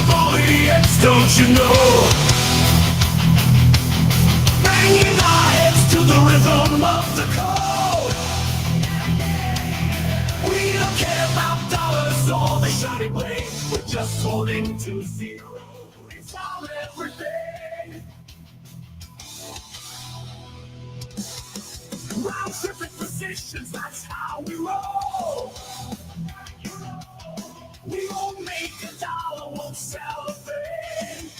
bully, it's don't you know? Banging our heads to the rhythm of the code. We don't care about dollars or the shiny blade. We're just holding to zero. It's all everything. Round tripping positions, that's how we roll. We won't make $1, won't sell a thing.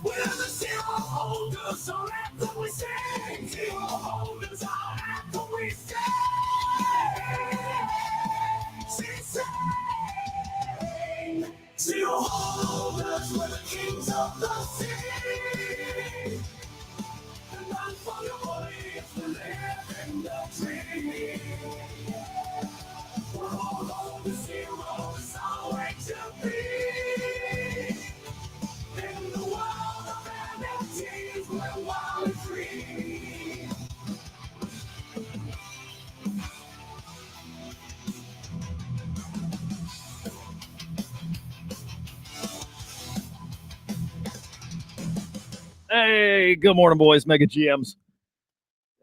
We're the zero holders, so after we sing. Zero holders, all after we sing. Sing. Zero holders, we're the kings of the sea. And run for your money if we live in the tree. We're all on the zero, it's our way to be. In the world of NFTs, we're wild and free. Hey, good morning, boys. Mega GMs.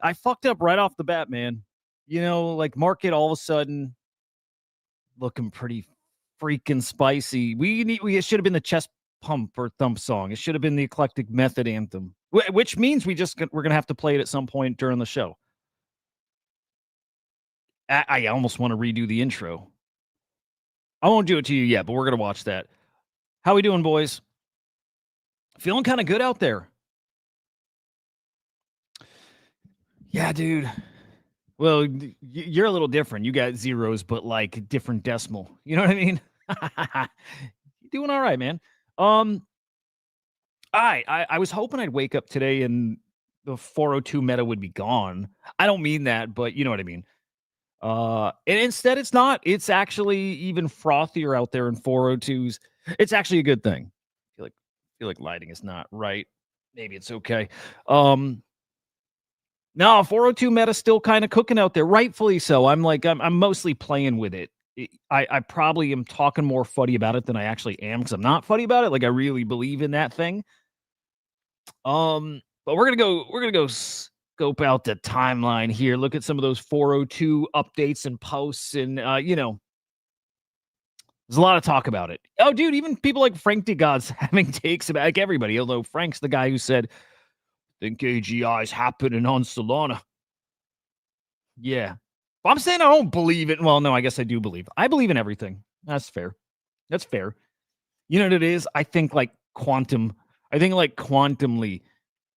I fucked up right off the bat, man. You know, like market all of a sudden looking pretty freaking spicy. It should have been the chest pump or thump song. It should have been the eclectic method anthem, which means we're gonna have to play it at some point during the show. I almost want to redo the intro. I won't do it to you yet, but we're gonna watch that. How we doing, boys? Feeling kind of good out there. Yeah, dude. Well, you're a little different. You got zeros, but like different decimal. You know what I mean? You're doing all right, man. I was hoping I'd wake up today and the 402 meta would be gone. I don't mean that, but you know what I mean. And instead, it's not. It's actually even frothier out there in 402s. It's actually a good thing. I feel like lighting is not right. Maybe it's okay. No, 402 meta still kind of cooking out there, rightfully so. I'm mostly playing with it. I probably am talking more fuddy about it than I actually am because I'm not fuddy about it. Like I really believe in that thing. But we're gonna go scope out the timeline here. Look at some of those 402 updates and posts, and you know, there's a lot of talk about it. Oh, dude, even people like Frank DeGod's having takes about like everybody. Although Frank's the guy who said, "Think AGI is happening on Solana." Yeah. I'm saying I don't believe it. Well, no, I guess I do believe. I believe in everything. That's fair. That's fair. You know what it is? I think like quantum. I think like quantumly.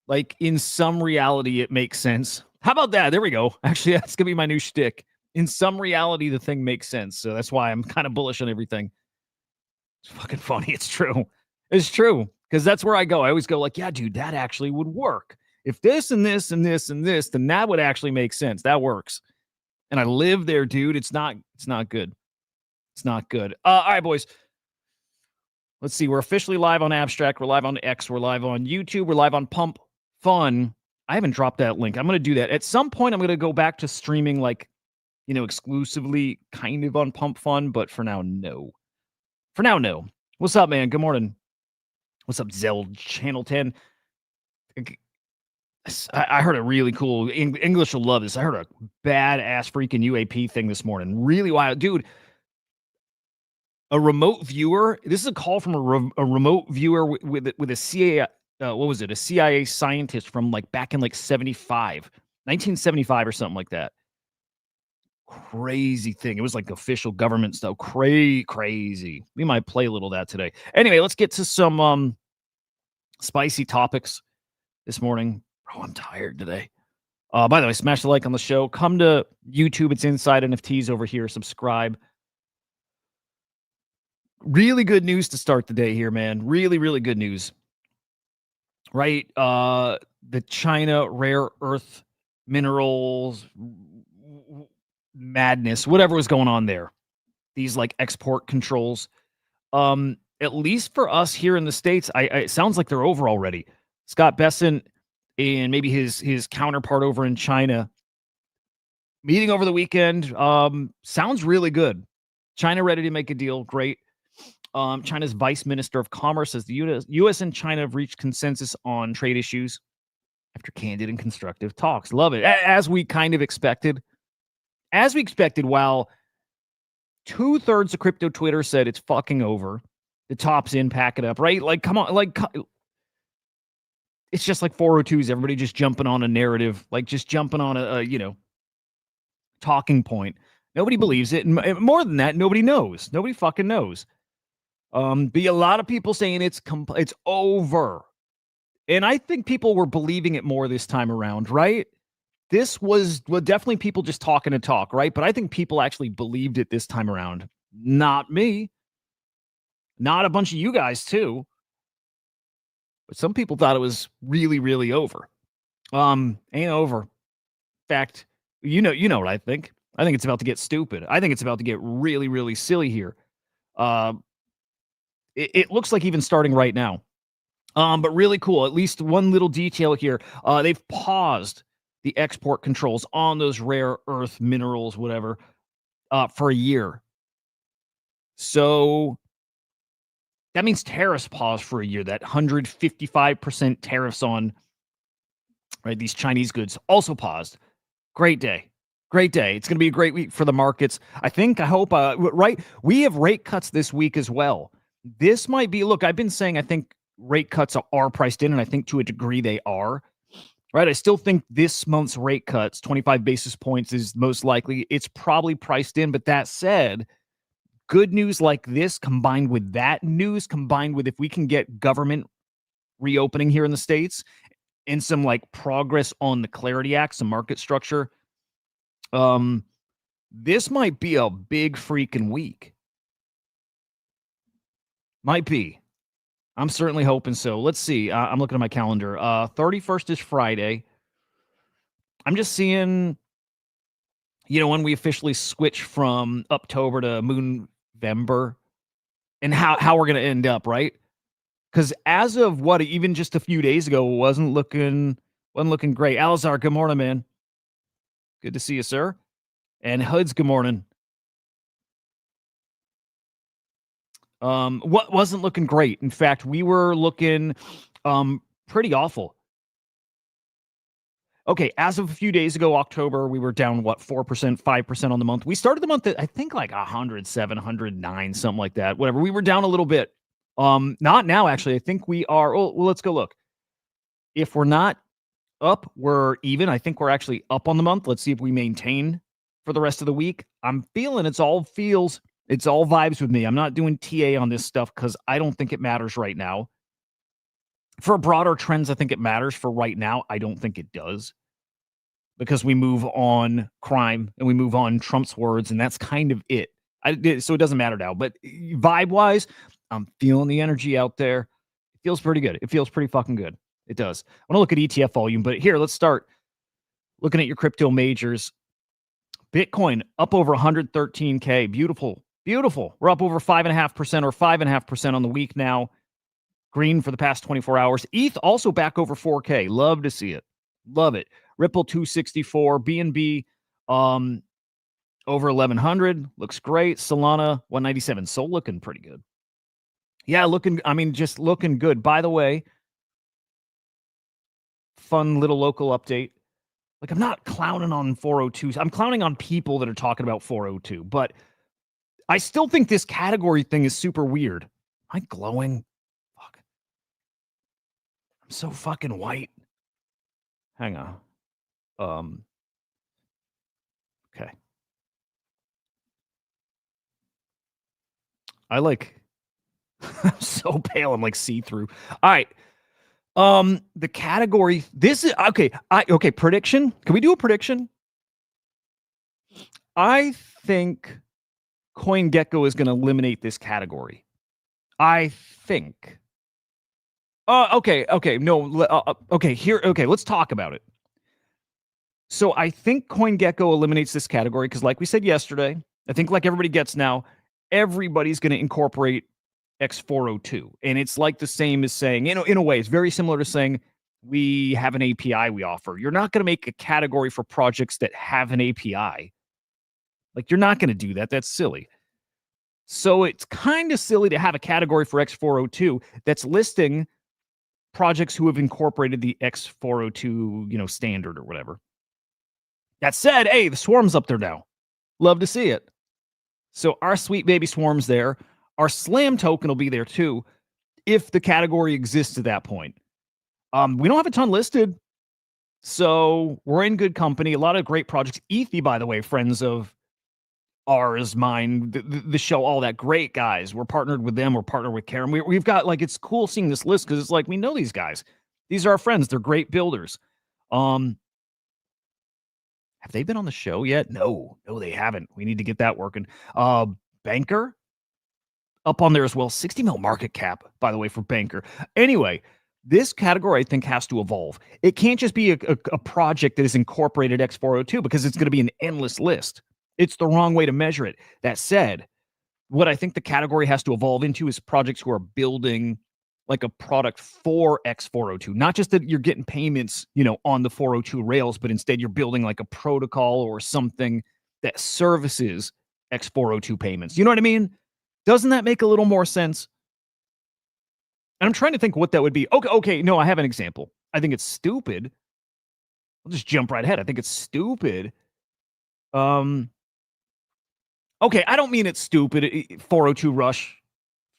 Like in some reality, it makes sense. How about that? There we go. Actually, that's going to be my new shtick. In some reality, the thing makes sense. So that's why I'm kind of bullish on everything. It's fucking funny. It's true. It's true. Because that's where I go. I always go like, yeah, dude, that actually would work. If this and this and this and this, then that would actually make sense. That works. And I live there, dude. It's not good. It's not good. All right, boys. Let's see. We're officially live on Abstract. We're live on X. We're live on YouTube. We're live on PUMPFUN. I haven't dropped that link. I'm going to do that. At some point, I'm going to go back to streaming like, you know, exclusively kind of on PUMPFUN. But for now, no. For now, no. What's up, man? Good morning. What's up, Zeld Channel 10? I heard a really cool, English will love this. I heard a badass freaking UAP thing this morning. Really wild. Dude, a remote viewer. This is a call from a remote viewer with a CIA, what was it? A CIA scientist from like back in like 1975 or something like that. Crazy thing. It was like official government stuff. Crazy. We might play a little of that today. Anyway, let's get to some spicy topics this morning. Oh, I'm tired today. By the way, smash the like on the show. Come to YouTube. It's Inside NFTs over here. Subscribe. Really good news to start the day here, man. Really, really good news. Right? The China rare earth minerals madness, whatever was going on there. These like export controls. At least for us here in the States, it sounds like they're over already. Scott Besson and maybe his counterpart over in China meeting over the weekend. Sounds really good. China ready to make a deal. Great. China's Vice Minister of Commerce says the U.S. and China have reached consensus on trade issues after candid and constructive talks. Love it. As we kind of expected. As we expected, while 2/3 of crypto Twitter said it's fucking over. The top's in, pack it up, right? Like, come on, like, it's just like 402s. Everybody just jumping on a narrative, like just jumping on a talking point. Nobody believes it. And more than that, nobody knows. Nobody fucking knows. Be a lot of people saying it's over. And I think people were believing it more this time around, right? This was definitely people just talking to talk, right? But I think people actually believed it this time around. Not me. Not a bunch of you guys, too. But some people thought it was really, really over. Ain't over. In fact, you know what I think. I think it's about to get stupid. I think it's about to get really, really silly here. It looks like even starting right now. But really cool. At least one little detail here. They've paused the export controls on those rare earth minerals, whatever, for a year. So that means tariffs paused for a year. That 155% tariffs on these Chinese goods also paused. Great day. Great day. It's going to be a great week for the markets. I hope, right? We have rate cuts this week as well. This might be, look, I've been saying I think rate cuts are priced in, and I think to a degree they are. Right? I still think this month's rate cuts, 25 basis points, is most likely. It's probably priced in, but that said, good news like this combined with that news, combined with if we can get government reopening here in the States and some like progress on the Clarity Act, some market structure, this might be a big freaking week. Might be. I'm certainly hoping so. Let's see. I'm looking at my calendar. 31st is Friday. I'm just seeing, when we officially switch from October to Moonvember and how we're going to end up, right? Because as of even just a few days ago, wasn't looking great. Alazar, good morning, man. Good to see you, sir. And Huds, good morning. What wasn't looking great? In fact, we were looking pretty awful. Okay, as of a few days ago, October, we were down 4%, 5% on the month. We started the month at I think like 107, 109, something like that. Whatever. We were down a little bit. Not now, actually. I think we are. Oh, well, let's go look. If we're not up, we're even. I think we're actually up on the month. Let's see if we maintain for the rest of the week. I'm feeling it's all vibes with me. I'm not doing TA on this stuff because I don't think it matters right now. For broader trends, I think it matters. For right now, I don't think it does. Because we move on crime and we move on Trump's words, and that's kind of it. So it doesn't matter now. But vibe-wise, I'm feeling the energy out there. It feels pretty good. It feels pretty fucking good. It does. I want to look at ETF volume, but here, let's start looking at your crypto majors. Bitcoin up over 113K. Beautiful. Beautiful. We're up over 5.5% or 5.5% on the week now. Green for the past 24 hours. ETH also back over 4K. Love to see it. Love it. Ripple 264. BNB over 1100. Looks great. Solana 197. So looking pretty good. Yeah, just looking good. By the way, fun little local update. Like, I'm not clowning on 402s. I'm clowning on people that are talking about 402. But I still think this category thing is super weird. Am I glowing? Fuck. I'm so fucking white. Hang on. Okay. I'm so pale. I'm like see-through. All right. The category. This is okay. Okay. Prediction. Can we do a prediction? I think CoinGecko is going to eliminate this category. I think. Okay. No. Okay. Here. Okay. Let's talk about it. So I think CoinGecko eliminates this category because, like we said yesterday, I think like everybody gets now, everybody's going to incorporate x402, and it's like the same as saying, in a way, it's very similar to saying we have an API we offer. You're not going to make a category for projects that have an API. Like, you're not going to do that. That's silly. So it's kind of silly to have a category for X402 that's listing projects who have incorporated the X402, standard or whatever. That said, hey, the swarm's up there now. Love to see it. So our sweet baby swarm's there. Our slam token will be there too, if the category exists at that point. We don't have a ton listed, so we're in good company. A lot of great projects. Ethy, by the way, friends of ours, mine, the show, all that, great guys. We're partnered with them. We're partnered with Karen. We've got, like, it's cool seeing this list because it's like we know these guys. These are our friends. They're great builders. Have they been on the show yet? No, they haven't. We need to get that working. Banker up on there as well. 60 mil market cap, by the way, for Banker. Anyway, this category, I think, has to evolve. It can't just be a project that is incorporated X402 because it's going to be an endless list. It's the wrong way to measure it. That said, what I think the category has to evolve into is projects who are building like a product for X402. Not just that you're getting payments, on the 402 rails, but instead you're building like a protocol or something that services X402 payments. You know what I mean? Doesn't that make a little more sense? And I'm trying to think what that would be. Okay, no, I have an example. I think it's stupid. I'll just jump right ahead. I think it's stupid. Okay, I don't mean it's stupid. 402 Rush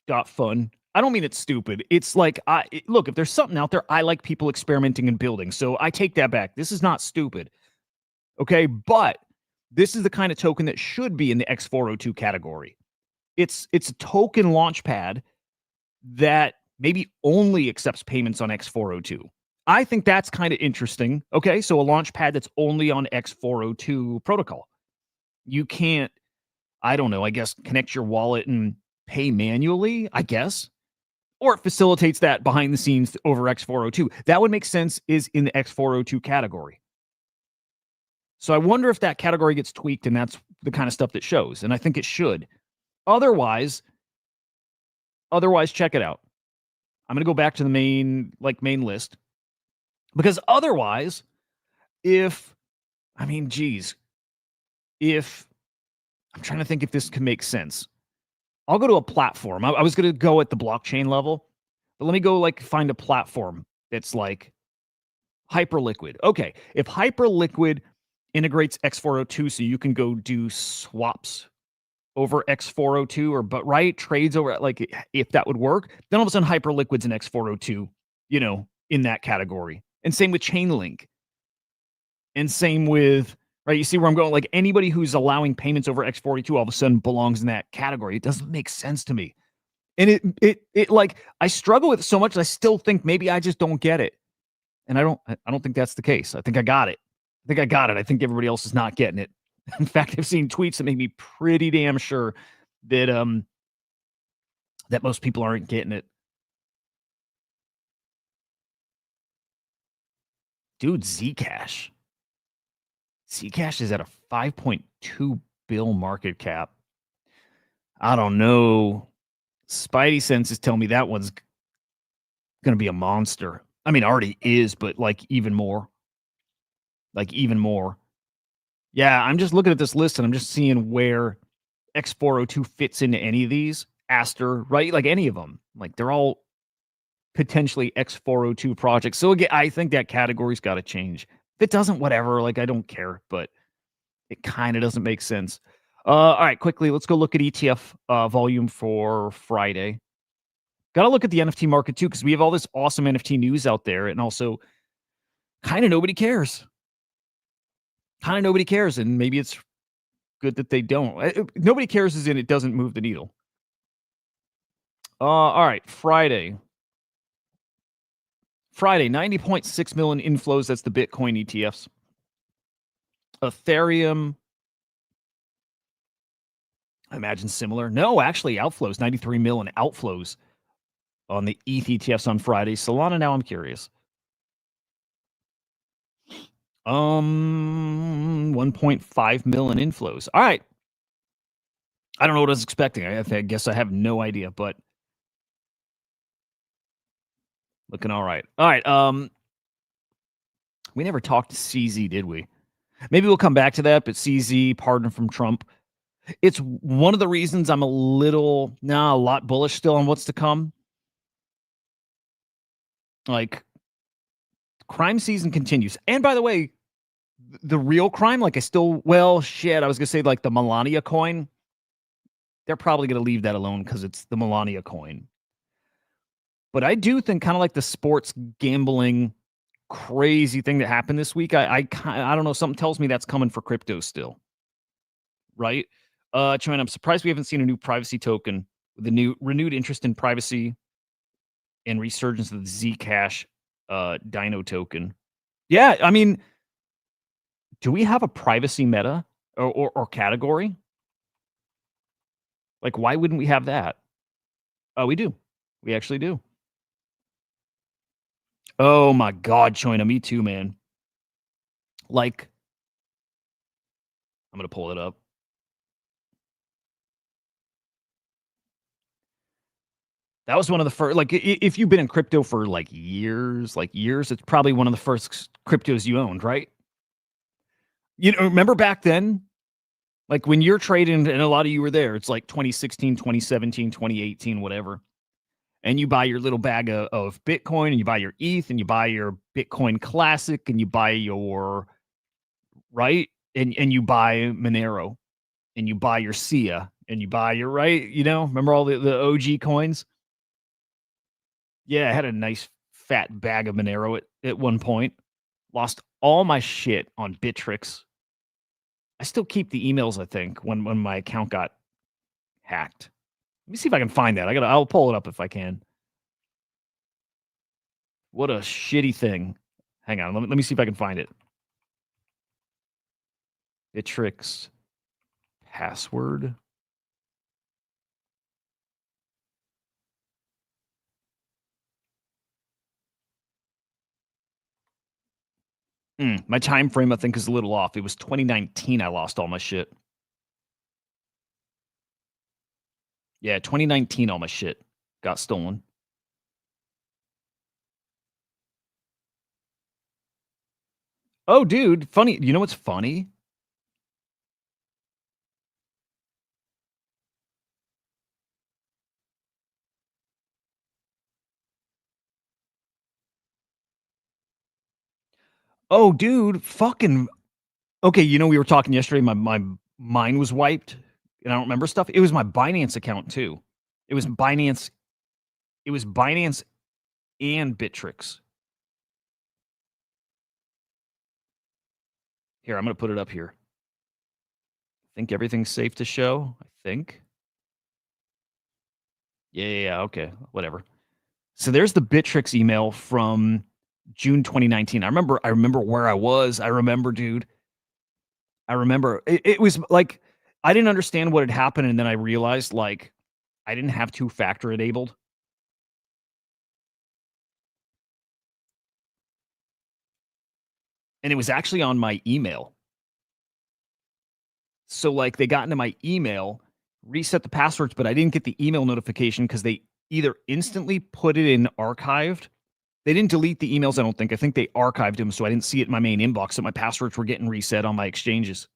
got fun. I don't mean it's stupid. It's like, look, if there's something out there, I like people experimenting and building. So I take that back. This is not stupid. Okay, but this is the kind of token that should be in the X402 category. It's a token launchpad that maybe only accepts payments on X402. I think that's kind of interesting. Okay, so a launchpad that's only on X402 protocol. You can't, I don't know, I guess connect your wallet and pay manually, I guess. Or it facilitates that behind the scenes over X402. That would make sense, is in the X402 category. So I wonder if that category gets tweaked and that's the kind of stuff that shows. And I think it should. Otherwise, check it out. I'm going to go back to the main list. Because otherwise, if I'm trying to think if this can make sense. I'll go to a platform. I was going to go at the blockchain level, but let me go find a platform that's like Hyperliquid. Okay, if Hyperliquid integrates X402 so you can go do swaps over X402 right, trades over, if that would work, then all of a sudden Hyperliquid's an X402, in that category. And same with Chainlink. And same with, right, you see where I'm going? Like anybody who's allowing payments over X402 all of a sudden belongs in that category. It doesn't make sense to me. And it I struggle with it so much, I still think maybe I just don't get it. And I don't think that's the case. I think I got it. I think everybody else is not getting it. In fact, I've seen tweets that make me pretty damn sure that that most people aren't getting it. Dude, Zcash. Zcash is at a 5.2 bill market cap. I don't know. Spidey senses tell me that one's going to be a monster. I mean, already is, but even more. Even more. Yeah, I'm just looking at this list and I'm just seeing where X402 fits into any of these. Aster, right? Any of them. They're all potentially X402 projects. So again, I think that category's got to change. If it doesn't, whatever. I don't care, but it kind of doesn't make sense. All right, quickly, let's go look at ETF volume for Friday. Got to look at the NFT market too, because we have all this awesome NFT news out there, and also kind of nobody cares. And maybe it's good that they don't. Nobody cares as in it doesn't move the needle. All right, Friday, 90.6 million inflows. That's the Bitcoin ETFs. Ethereum, I imagine similar. No, actually, outflows, 93 million outflows on the ETH ETFs on Friday. Solana, now I'm curious. 1.5 million inflows. All right. I don't know what I was expecting. I guess I have no idea, but looking all right. All right. We never talked to CZ, did we? Maybe we'll come back to that, but CZ, pardon from Trump. It's one of the reasons I'm a lot bullish still on what's to come. Like, crime season continues. And by the way, the real crime, like I was going to say like the Melania coin. They're probably going to leave that alone because it's the Melania coin. But I do think kind of like the sports gambling crazy thing that happened this week. I don't know. Something tells me that's coming for crypto still. Right? China, I'm surprised we haven't seen a new privacy token with the new renewed interest in privacy and resurgence of the Zcash Dino token. Yeah, I mean, do we have a privacy meta or category? Like, why wouldn't we have that? Oh, we do. We actually do. Oh my God, Choina, me too, man. Like, I'm gonna pull it up. That was one of the first. Like, if you've been in crypto for like years, it's probably one of the first cryptos you owned, right? You know, remember back then, like when you're trading, and a lot of you were there. It's like 2016, 2017, 2018, whatever. And you buy your little bag of Bitcoin, and you buy your ETH, and you buy your Bitcoin Classic, and you buy your right, and you buy Monero, and you buy your SIA, and you buy your right. You know, remember all the OG coins? Yeah, I had a nice fat bag of Monero at one point. Lost all my shit on Bittrex. I still keep the emails, I think, when my account got hacked. Let me see if I can find that. I'll pull it up if I can. What a shitty thing. Hang on, let me see if I can find it. Bittrex password. My time frame, I think, is a little off. It was 2019 I lost all my shit. Yeah, 2019 all my shit got stolen. Oh, dude, funny. You know what's funny? Oh, dude, fucking. Okay, you know, we were talking yesterday. My mind was wiped, and I don't remember stuff. It was my Binance account too. It was Binance. It was Binance and Bittrex. Here, I'm gonna put it up here. I think everything's safe to show. I think. Yeah. Okay. Whatever. So there's the Bittrex email from June 2019. I remember where I was. I remember, dude. I remember it was like I didn't understand what had happened, and then I realized like I didn't have two-factor enabled. And it was actually on my email. So like they got into my email, reset the passwords, but I didn't get the email notification because they either instantly put it in archived. They didn't delete the emails, I don't think. I think they archived them, so I didn't see it in my main inbox. So my passwords were getting reset on my exchanges.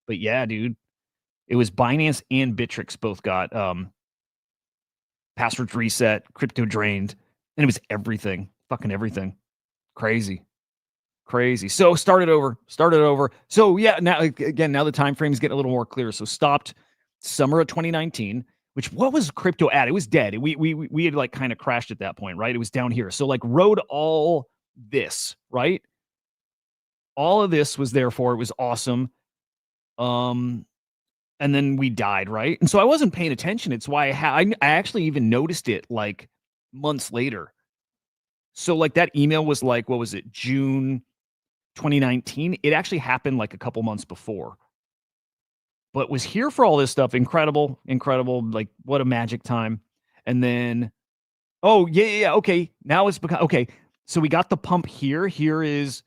But yeah, dude, it was Binance and Bittrex both got passwords reset, crypto drained, and it was everything, fucking everything. Crazy. So started over. So yeah, now again, now the time frame is getting a little more clear. So stopped summer of 2019. Which what was crypto at? It was dead. We had like kind of crashed at that point, right? It was down here. So like rode all this, right? All of this was there for. It was awesome. And then we died, right? And so I wasn't paying attention. It's why I actually even noticed it like months later. So like that email was like, what was it, June 2019? It actually happened like a couple months before. But was here for all this stuff. Incredible. Like, what a magic time. And then, oh, yeah. Okay. Now it's become, okay. So we got the pump here. Here's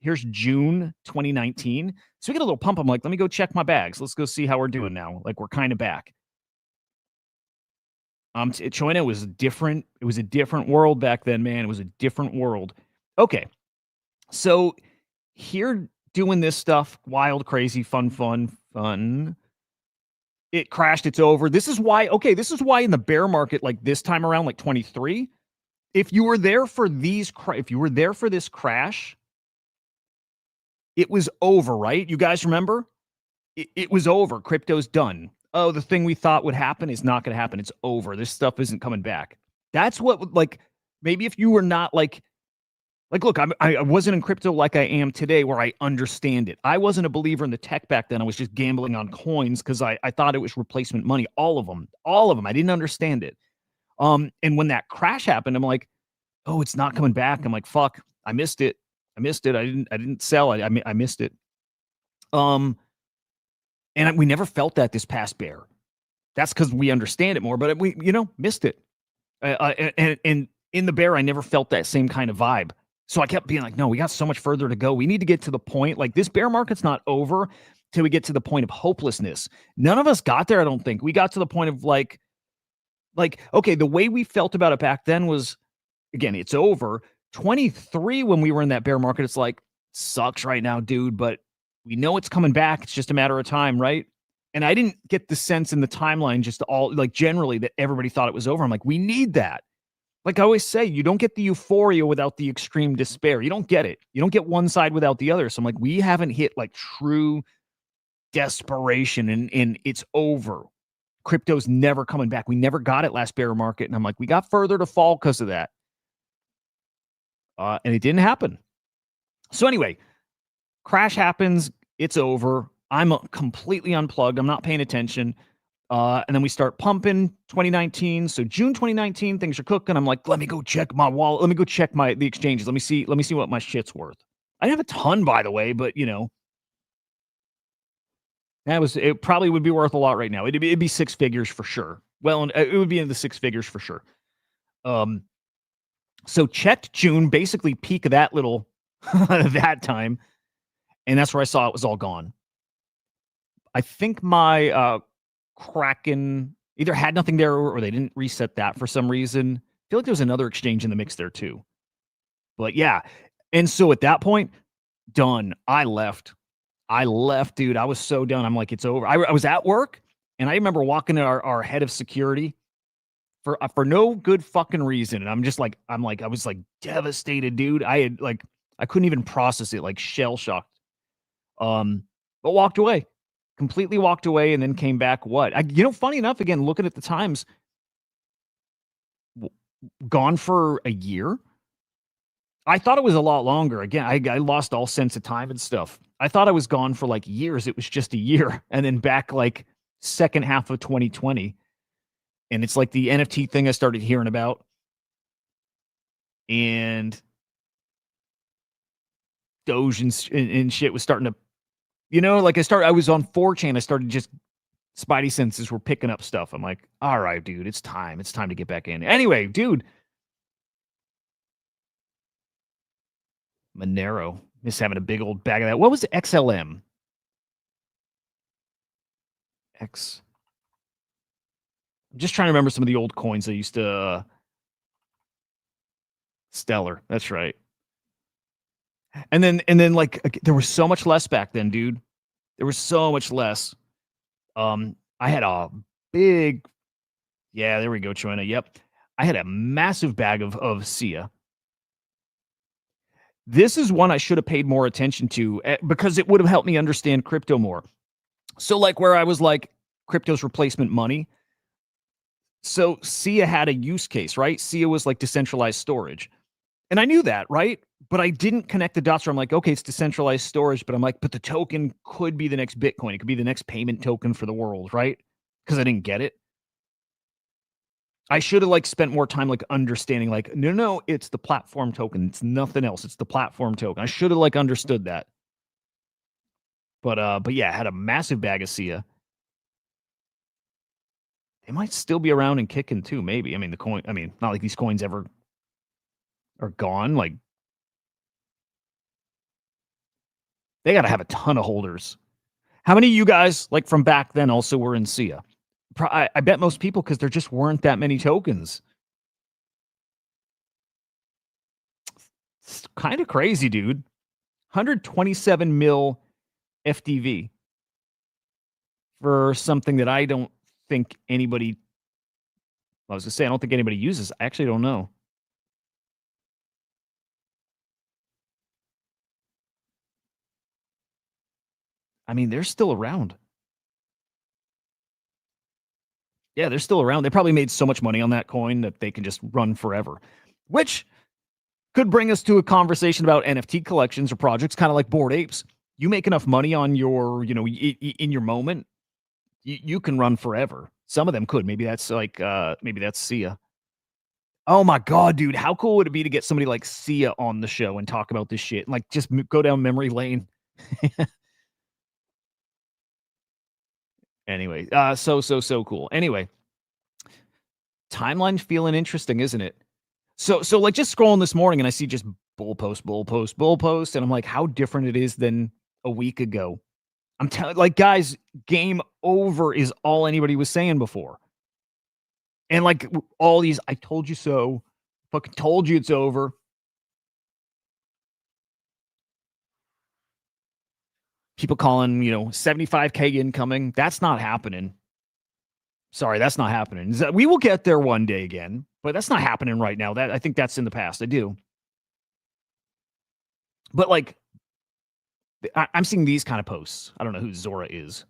June 2019. So we get a little pump. I'm like, let me go check my bags. Let's go see how we're doing now. Like, we're kind of back. China was different. It was a different world back then, man. It was a different world. Okay. So here doing this stuff, wild, crazy, fun. it crashed, it's over. This is why, okay, this is why in the bear market, like this time around, like 23, if you were there for if you were there for this crash, it was over, right? You guys remember? It was over. Crypto's done. Oh, the thing we thought would happen is not going to happen. It's over. This stuff isn't coming back. That's what, like, maybe if you were not like, look, I wasn't in crypto like I am today where I understand it. I wasn't a believer in the tech back then. I was just gambling on coins because I thought it was replacement money. All of them. I didn't understand it. And when that crash happened, I'm like, oh, it's not coming back. I'm like, fuck, I missed it. I didn't sell. I missed it. And we never felt that this past bear. That's because we understand it more, but we, missed it. And in the bear, I never felt that same kind of vibe. So I kept being like, no, we got so much further to go. We need to get to the point. Like, this bear market's not over till we get to the point of hopelessness. None of us got there, I don't think. We got to the point of like, okay, the way we felt about it back then was, again, it's over. 23, when we were in that bear market, it's like, sucks right now, dude, but we know it's coming back. It's just a matter of time, right? And I didn't get the sense in the timeline, just all like generally, that everybody thought it was over. I'm like, we need that. Like I always say, you don't get the euphoria without the extreme despair. You don't get it. You don't get one side without the other. So I'm like, we haven't hit like true desperation and it's over. Crypto's never coming back. We never got it last bear market. And I'm like, we got further to fall because of that. And it didn't happen. So anyway, crash happens. It's over. I'm completely unplugged. I'm not paying attention. And then we start pumping 2019. So June 2019, things are cooking. I'm like, let me go check my wallet. Let me go check the exchanges. Let me see what my shit's worth. I didn't have a ton, by the way, but it probably would be worth a lot right now. It'd be six figures for sure. Well, it would be in the six figures for sure. So checked June, basically peak of that little that time. And that's where I saw it was all gone. I think my Kraken either had nothing there or they didn't reset that for some reason. I feel like there was another exchange in the mix there too. But yeah. And so at that point, done. I left, dude. I was so done. I'm like, it's over. I was at work and I remember walking to our head of security for no good fucking reason. And I'm just like, I was like devastated, dude. I couldn't even process it, like shell shocked. But walked away, completely walked away, and then came back. Funny enough, again, looking at the times, gone for a year. I thought it was a lot longer. Again, I lost all sense of time and stuff. I thought I was gone for like years. It was just a year, and then back like second half of 2020. And it's like the NFT thing I started hearing about. And Doge and shit was starting to, I was on 4chan. I started just, spidey senses were picking up stuff. I'm like, all right, dude, it's time. It's time to get back in. Anyway, dude. Monero. Miss having a big old bag of that. What was the XLM? I'm just trying to remember some of the old coins I used to. Stellar. That's right. And then like there was so much less back then, dude. There was so much less. I had a big, yeah, there we go, Joanna. Yep. I had a massive bag of SIA. This is one I should have paid more attention to because it would have helped me understand crypto more. So like where I was like, crypto's replacement money. So SIA had a use case, right? SIA was like decentralized storage. And I knew that, right? But I didn't connect the dots where I'm like, okay, it's decentralized storage, but I'm like, but the token could be the next Bitcoin. It could be the next payment token for the world, right? Because I didn't get it. I should have like spent more time like understanding like, no, it's the platform token. It's nothing else. It's the platform token. I should have like understood that. But yeah, I had a massive bag of SIA. They might still be around and kicking too, maybe. I mean, not like these coins ever are gone. Like, they got to have a ton of holders. How many of you guys, like from back then, also were in SIA? I bet most people, because there just weren't that many tokens. It's kind of crazy, dude. 127 mil FDV. for something that I don't think anybody, I was going to say, I don't think anybody uses. I actually don't know. I mean, they're still around. Yeah, they're still around. They probably made so much money on that coin that they can just run forever, which could bring us to a conversation about NFT collections or projects, kind of like Bored Apes. You make enough money on your, in your moment, you can run forever. Some of them could. Maybe that's like, maybe that's Sia. Oh my god, dude! How cool would it be to get somebody like Sia on the show and talk about this shit? Like, just go down memory lane. Anyway, so cool. Anyway, timeline feeling interesting, isn't it? So like just scrolling this morning and I see just bull post, bull post, bull post, and I'm like, how different it is than a week ago. I'm telling, like, guys, game over is all anybody was saying before. And like all these, I told you so, fucking told you it's over. People calling, 75K incoming. That's not happening. Sorry, that's not happening. We will get there one day again, but that's not happening right now. That I think that's in the past. I do. But like, I'm seeing these kind of posts. I don't know who Zora is.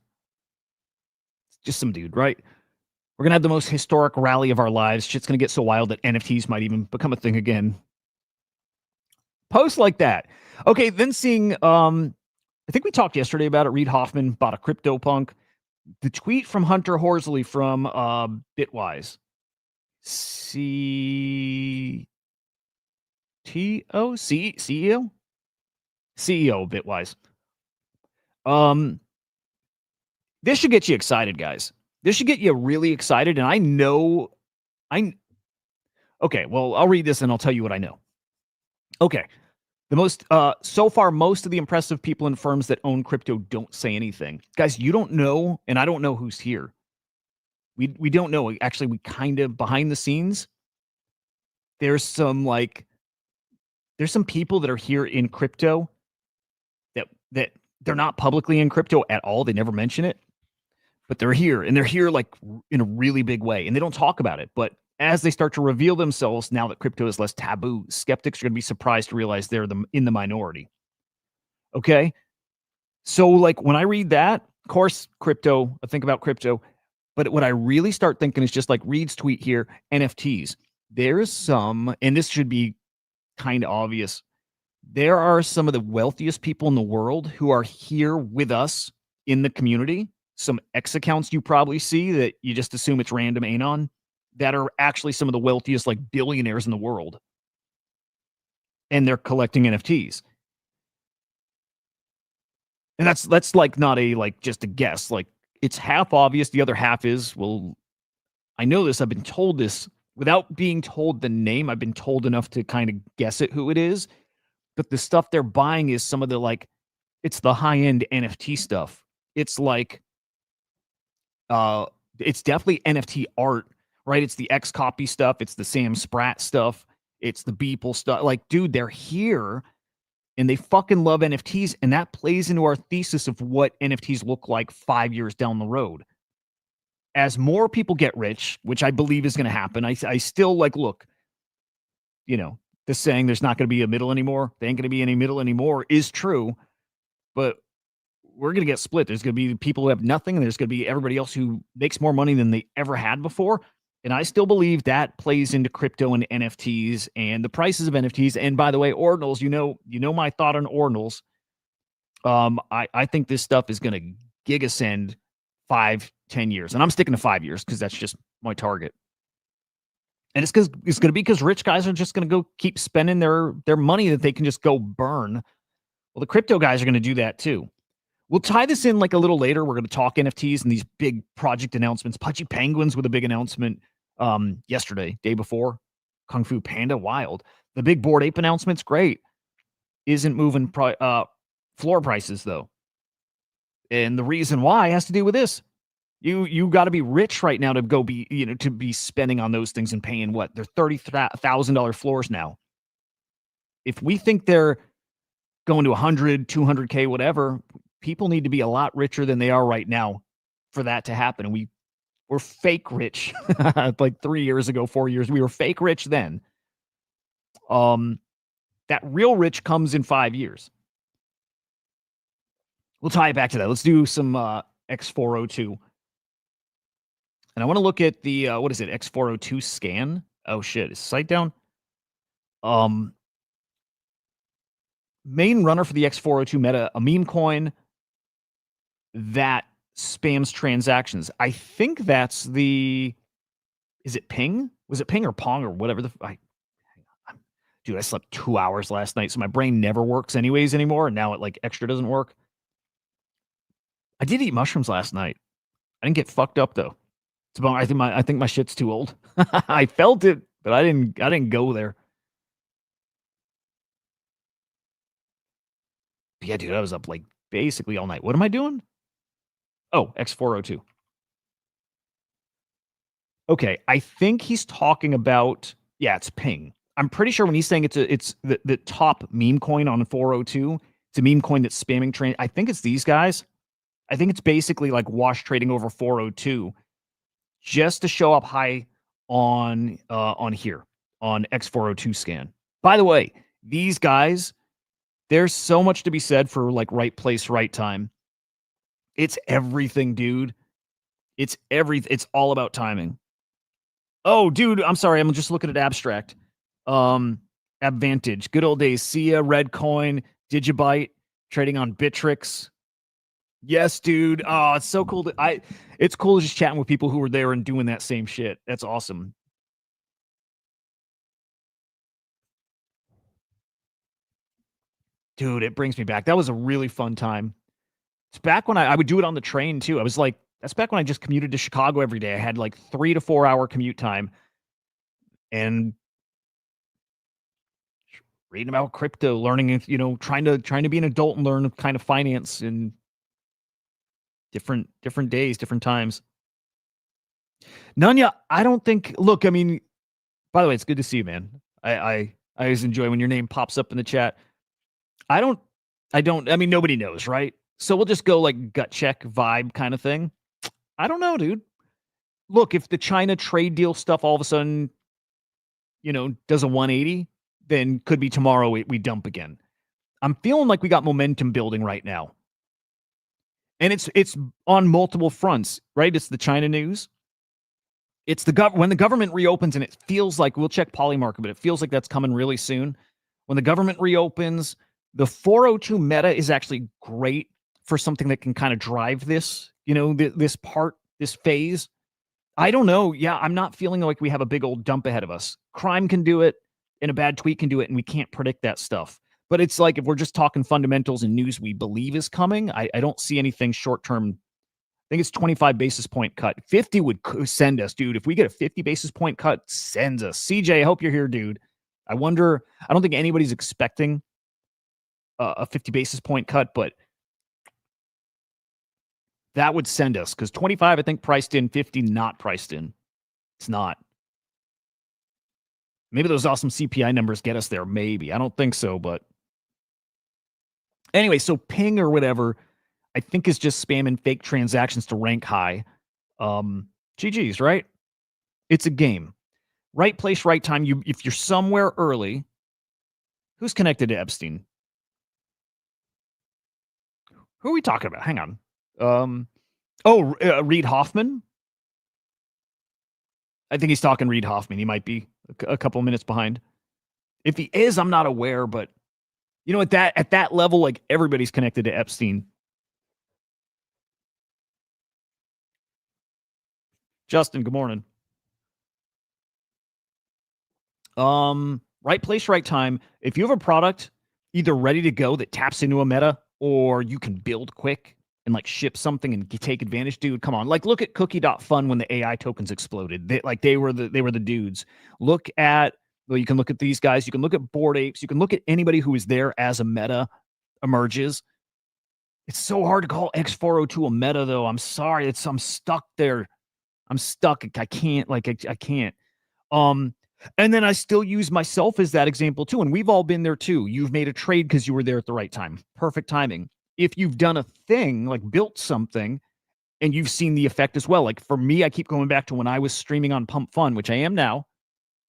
Just some dude, right? We're gonna have the most historic rally of our lives. Shit's gonna get so wild that NFTs might even become a thing again. Posts like that. Okay, then seeing I think we talked yesterday about it. Reid Hoffman bought a CryptoPunk. The tweet from Hunter Horsley from Bitwise. CEO? CEO? CEO of Bitwise. This should get you excited, guys. This should get you really excited. And okay, well, I'll read this and I'll tell you what I know. Okay. So far, most of the impressive people and firms that own crypto don't say anything. Guys, you don't know, and I don't know who's here. We don't know. Actually, we kind of, behind the scenes, there's some people that are here in crypto that they're not publicly in crypto at all. They never mention it, but they're here, and they're here like in a really big way, and they don't talk about it. But as they start to reveal themselves, now that crypto is less taboo, skeptics are going to be surprised to realize they're in the minority. Okay? So like when I read that, of course, crypto, I think about crypto, but what I really start thinking is just like Reed's tweet here, NFTs. There's some, and this should be kind of obvious, there are some of the wealthiest people in the world who are here with us in the community. Some X accounts you probably see that you just assume it's random anon, that are actually some of the wealthiest, like, billionaires in the world. And they're collecting NFTs. And that's like not a, like, just a guess. Like, it's half obvious. The other half is, well, I know this. I've been told this without being told the name. I've been told enough to kind of guess it who it is. But the stuff they're buying is some of the, like, it's the high-end NFT stuff. It's like, it's definitely NFT art, right? It's the X copy stuff. It's the Sam Spratt stuff. It's the Beeple stuff. Like, dude, they're here and they fucking love NFTs. And that plays into our thesis of what NFTs look like 5 years down the road. As more people get rich, which I believe is going to happen, I still, like, look, the saying there's not going to be a middle anymore, there ain't going to be any middle anymore is true, but we're going to get split. There's going to be people who have nothing, and there's going to be everybody else who makes more money than they ever had before. And I still believe that plays into crypto and NFTs and the prices of NFTs. And by the way, ordinals, you know my thought on ordinals. I think this stuff is going to gigascend 5-10 years. And I'm sticking to 5 years because that's just my target. And it's going to be because rich guys are just going to go keep spending their money that they can just go burn. Well, the crypto guys are going to do that too. We'll tie this in like a little later. We're going to talk NFTs and these big project announcements. Pudgy Penguins with a big announcement yesterday, day before. Kung Fu Panda, wild. The big Bored Ape announcement's great. Isn't moving floor prices though. And the reason why has to do with this. You got to be rich right now to go be, to be spending on those things and paying what? They're $30,000 floors now. If we think they're going to 100, 200K, whatever, people need to be a lot richer than they are right now for that to happen. And we were fake rich like 3 years ago, 4 years. We were fake rich then. That real rich comes in 5 years. We'll tie it back to that. Let's do some x402. And I want to look at the what is it? x402 scan. Oh shit, is site down? Main runner for the x402 meta, a meme coin that spams transactions. I think that's the. Is it Ping? Was it Ping or Pong or whatever the? Dude, I slept 2 hours last night, so my brain never works anyways anymore. And now it like extra doesn't work. I did eat mushrooms last night. I didn't get fucked up though. It's about. I think my shit's too old. I felt it, but I didn't go there. But yeah, dude, I was up like basically all night. What am I doing? Oh, x402. Okay, I think he's talking about, yeah, it's Ping. I'm pretty sure when he's saying it's the top meme coin on 402, it's a meme coin that's spamming train. I think it's these guys. I think it's basically like wash trading over 402 just to show up high on here on x402 scan. By the way, these guys, there's so much to be said for like right place, right time. It's everything, dude. It's everything. It's all about timing. Oh, dude, I'm sorry. I'm just looking at abstract. Advantage. Good old days. Sia, Redcoin, Digibyte, trading on Bittrex. Yes, dude. Oh, it's so cool. It's cool just chatting with people who were there and doing that same shit. That's awesome. Dude, it brings me back. That was a really fun time. It's back when I would do it on the train too. I was like, that's back when I just commuted to Chicago every day. I had like 3 to 4 hour commute time and reading about crypto, learning, you know, trying to be an adult and learn kind of finance in different days, different times. Nunya, I don't think. Look, I mean, by the way, it's good to see you, man. I always enjoy when your name pops up in the chat. I mean, nobody knows, right? So we'll just go like gut check vibe kind of thing. I don't know, dude. Look, if the China trade deal stuff all of a sudden, you know, does a 180, then could be tomorrow we dump again. I'm feeling like we got momentum building right now. And it's on multiple fronts, right? It's the China news. It's when the government reopens, and it feels like, we'll check Polymarket, but it feels like that's coming really soon. When the government reopens, the 402 meta is actually great for something that can kind of drive this, you know, this phase. I don't know. Yeah, I'm not feeling like we have a big old dump ahead of us. Crime can do it, and a bad tweet can do it, and we can't predict that stuff. But it's like, if we're just talking fundamentals and news we believe is coming, I don't see anything short-term. I think it's 25 basis point cut. 50 would send us, dude. If we get a 50 basis point cut, sends us. CJ, I hope you're here, dude. I don't think anybody's expecting a 50 basis point cut, but that would send us, because 25, I think, priced in, 50 not priced in. It's not. Maybe those awesome CPI numbers get us there. Maybe. I don't think so, but anyway, so Ping or whatever, I think, is just spamming fake transactions to rank high. GG's, right? It's a game. Right place, right time. If you're somewhere early, who's connected to Epstein? Who are we talking about? Hang on. Reid Hoffman. I think he's talking Reid Hoffman. He might be a couple minutes behind. If he is, I'm not aware, but you know, at that level, like, everybody's connected to Epstein. Justin, good morning. Right place, right time. If you have a product either ready to go that taps into a meta, or you can build quick and like ship something and take advantage, dude, come on. Like, look at Cookie.fun when the AI tokens exploded. They were the dudes. Look at, well, you can look at these guys. You can look at Bored Apes. You can look at anybody who is there as a meta emerges. It's so hard to call x402 a meta, though. I'm sorry. I'm stuck there. I'm stuck. I can't. I can't. And then I still use myself as that example too. And we've all been there too. You've made a trade because you were there at the right time. Perfect timing. If you've done a thing, like built something, And you've seen the effect as well. Like for me, I keep going back to when I was streaming on PUMPFUN, which I am now.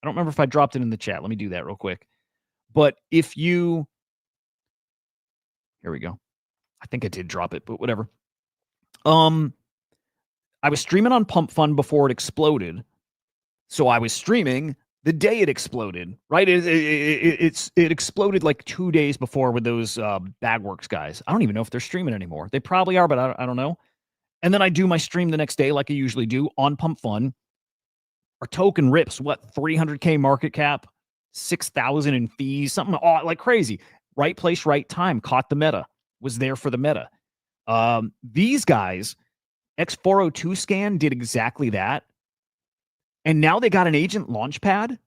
I don't remember if I dropped it in the chat. Let me do that real quick. But if you, here we go. I think I did drop it, but whatever. I was streaming on PUMPFUN before it exploded. So I was streaming the day it exploded, right? It exploded like 2 days before with those Bagworks guys. I don't even know if they're streaming anymore. They probably are, but I don't know. And then I do my stream the next day like I usually do on PUMPFUN. Our token rips, what, 300K market cap, 6,000 in fees, something like crazy. Right place, right time, caught the meta, was there for the meta. These guys, x402 scan did exactly that. And now they got an agent launchpad.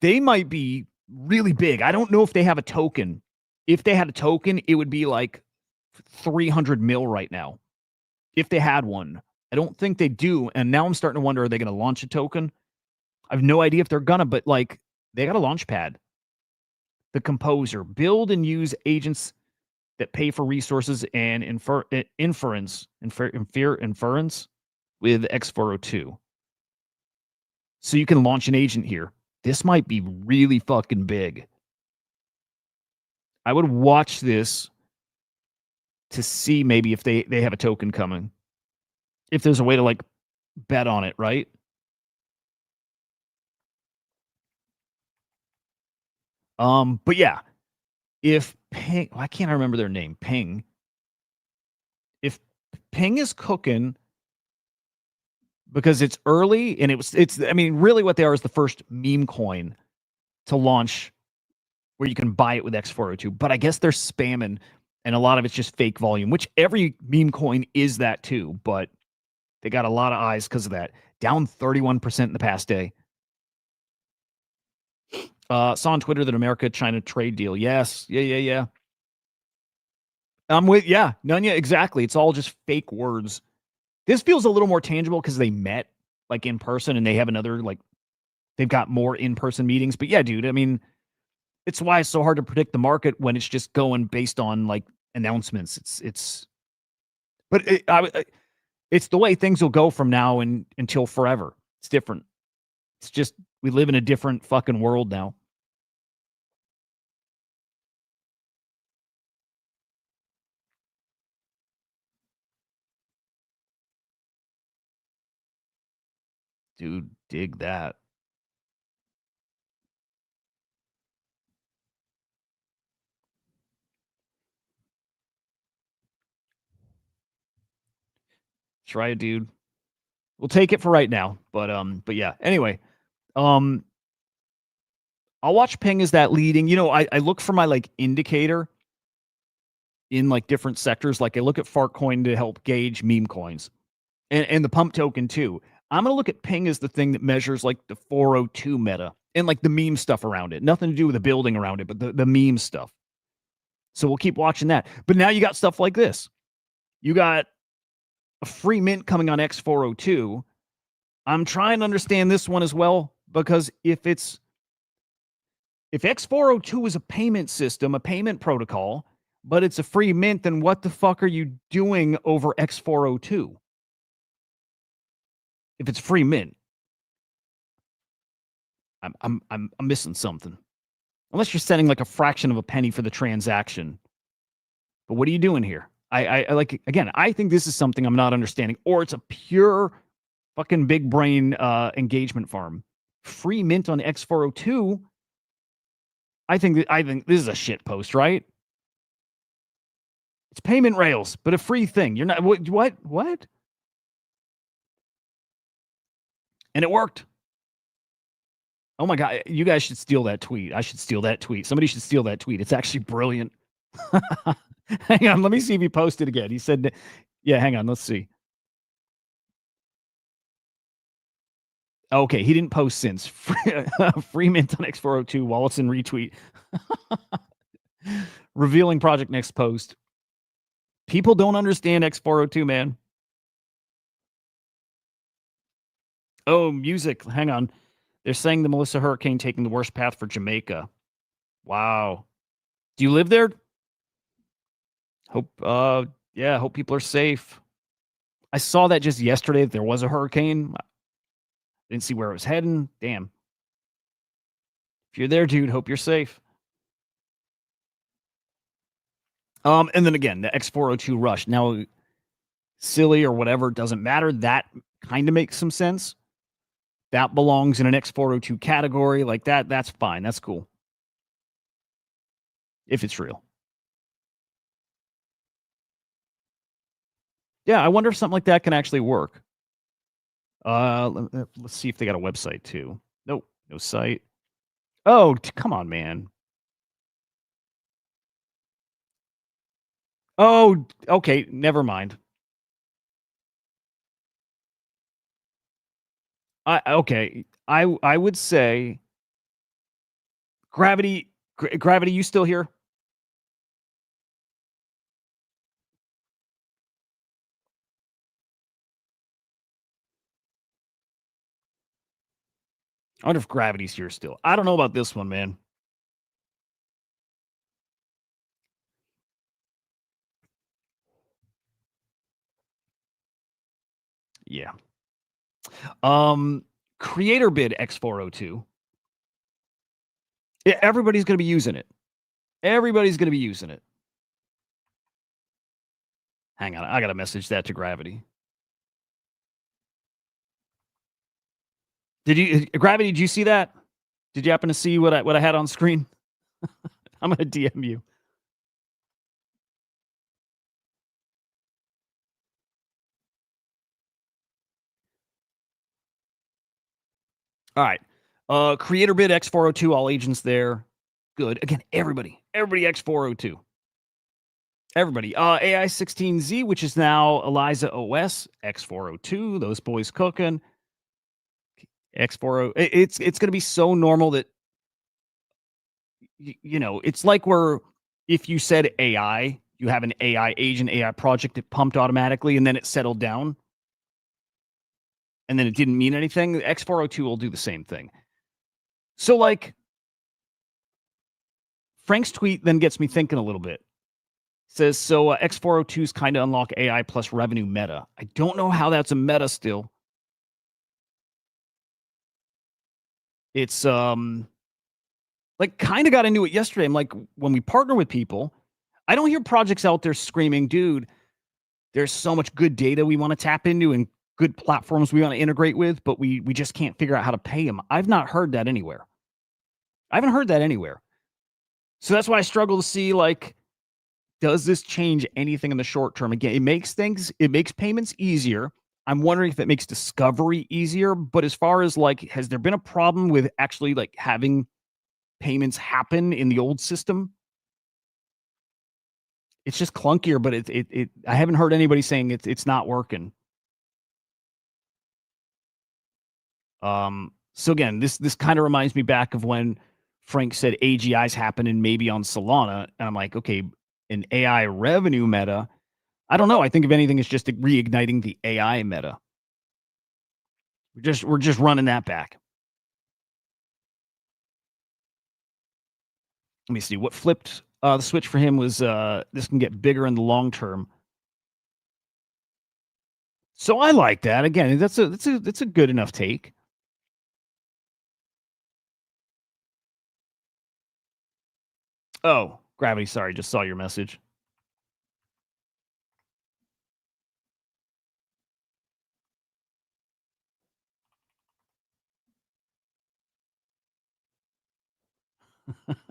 They might be really big. I don't know if they have a token. If they had a token, it would be like 300 mil right now. If they had one. I don't think they do. And now I'm starting to wonder, are they going to launch a token? I have no idea if they're gonna, but like they got a launch pad. The Composer, build and use agents that pay for resources and inference with x402. So you can launch an agent here. This might be really fucking big. I would watch this to see maybe if they have a token coming. If there's a way to like bet on it, right? But yeah, if Ping, why can't I remember their name? Ping. If Ping is cooking because it's early and I mean, really what they are is the first meme coin to launch where you can buy it with x402. But I guess they're spamming and a lot of it's just fake volume, which every meme coin is that too. But they got a lot of eyes because of that. Down 31% in the past day. Saw on Twitter that America-China trade deal. Yes. Yeah. I'm with, Nunya, exactly. It's all just fake words. This feels a little more tangible because they met like in person and they have another, like, they've got more in-person meetings. But yeah, dude, I mean, it's why it's so hard to predict the market when it's just going based on like announcements. But it's the way things will go from now until forever. It's different. It's just, we live in a different fucking world now. Dude, dig that. Try it, dude. We'll take it for right now. But yeah. Anyway, I'll watch Ping as that leading. You know, I look for my like indicator in like different sectors. Like I look at Fartcoin to help gauge meme coins and the pump token too. I'm going to look at Ping as the thing that measures like the 402 meta and like the meme stuff around it. Nothing to do with the building around it, but the meme stuff. So we'll keep watching that. But now you got stuff like this. You got a free mint coming on x402. I'm trying to understand this one as well, because if x402 is a payment system, a payment protocol, but it's a free mint, then what the fuck are you doing over x402? If it's free mint, I'm missing something. Unless you're sending like a fraction of a penny for the transaction. But what are you doing here? I like, again, I think this is something I'm not understanding, or it's a pure fucking big brain engagement farm. Free mint on x402. I think this is a shit post, right? It's payment rails, but a free thing. You're not what? And it worked. Oh my God, you guys should steal that tweet. I should steal that tweet. Somebody should steal that tweet. It's actually brilliant. Hang on, let me see if he posted again. He said, yeah, hang on, let's see. Okay, he didn't post since. Free mint on x402, Wallison retweet. Revealing project next post. People don't understand x402, man. Oh, music. Hang on. They're saying the Melissa Hurricane taking the worst path for Jamaica. Wow. Do you live there? Hope hope people are safe. I saw that just yesterday that there was a hurricane. Didn't see where it was heading. Damn. If you're there, dude, hope you're safe. And then again, the x402 rush. Now, silly or whatever, doesn't matter. That kind of makes some sense. That belongs in an x402 category. Like that's fine. That's cool. If it's real. Yeah, I wonder if something like that can actually work. Let's see if they got a website too. Nope, no site. Oh, come on, man. Oh, okay, never mind. I would say Gravity, Gravity, you still here? I wonder if Gravity's here still. I don't know about this one, man. Yeah. Creator bid x402. Yeah, everybody's going to be using it. Everybody's going to be using it. Hang on, I got to message that to Gravity. Did you Gravity? Did you see that? Did you happen to see what I had on screen? I'm gonna DM you. All right. Creator bid x402. All agents there. Good. Again, everybody x402. Everybody. AI16Z, which is now Eliza OS x402. Those boys cooking. X40. It's gonna be so normal that you know, it's like where if you said AI, you have an AI agent, AI project that pumped automatically, and then it settled down, and then it didn't mean anything. X402 will do the same thing. So, like, Frank's tweet then gets me thinking a little bit. It says, so X402's kind of unlock AI plus revenue meta. I don't know how that's a meta still. It's like kind of got into it yesterday. I'm like, when we partner with people, I don't hear projects out there screaming, dude, there's so much good data we want to tap into and good platforms we want to integrate with, but we just can't figure out how to pay them. I've not heard that anywhere. I haven't heard that anywhere. So that's why I struggle to see, like, does this change anything in the short term? Again, it makes payments easier. I'm wondering if it makes discovery easier. But as far as like, has there been a problem with actually like having payments happen in the old system? It's just clunkier, but I haven't heard anybody saying it's not working. So again, this kind of reminds me back of when Frank said AGIs happen and maybe on Solana, and I'm like, okay, an AI revenue meta. I don't know. I think if anything, it's just reigniting the AI meta. We're just running that back. Let me see what flipped the switch for him was. This can get bigger in the long term. So I like that. Again, that's a good enough take. Oh, Gravity. Sorry, just saw your message.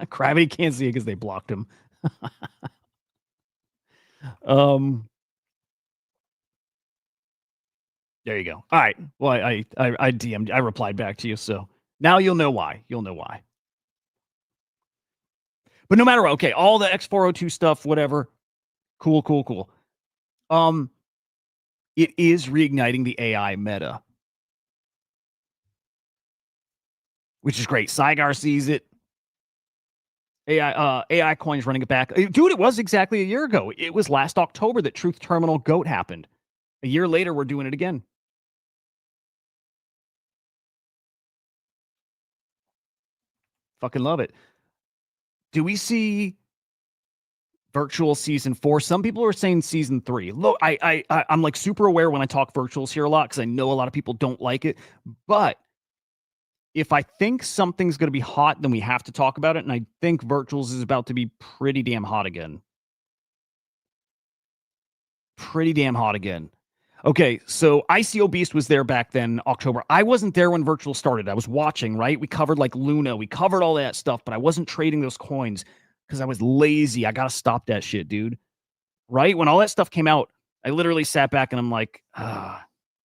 Gravity can't see it because they blocked him. There you go. All right. Well, I DM'd, I replied back to you, so now you'll know why. You'll know why. But no matter what, okay, all the X402 stuff, whatever, cool. It is reigniting the AI meta, which is great. Saigar sees it. AI coins running it back. Dude, it was exactly a year ago. It was last October that Truth Terminal GOAT happened. A year later, we're doing it again. Fucking love it. Do we see Virtual season 4. Some people are saying season 3. Look, I'm like super aware when I talk virtuals here a lot because I know a lot of people don't like it. But if I think something's going to be hot, then we have to talk about it. And I think virtuals is about to be pretty damn hot again. Pretty damn hot again. Okay, so ICO Beast was there back then, October. I wasn't there when virtual started. I was watching, right? We covered like Luna. We covered all that stuff, but I wasn't trading those coins because I was lazy. I got to stop that shit, dude. Right? When all that stuff came out, I literally sat back and I'm like, I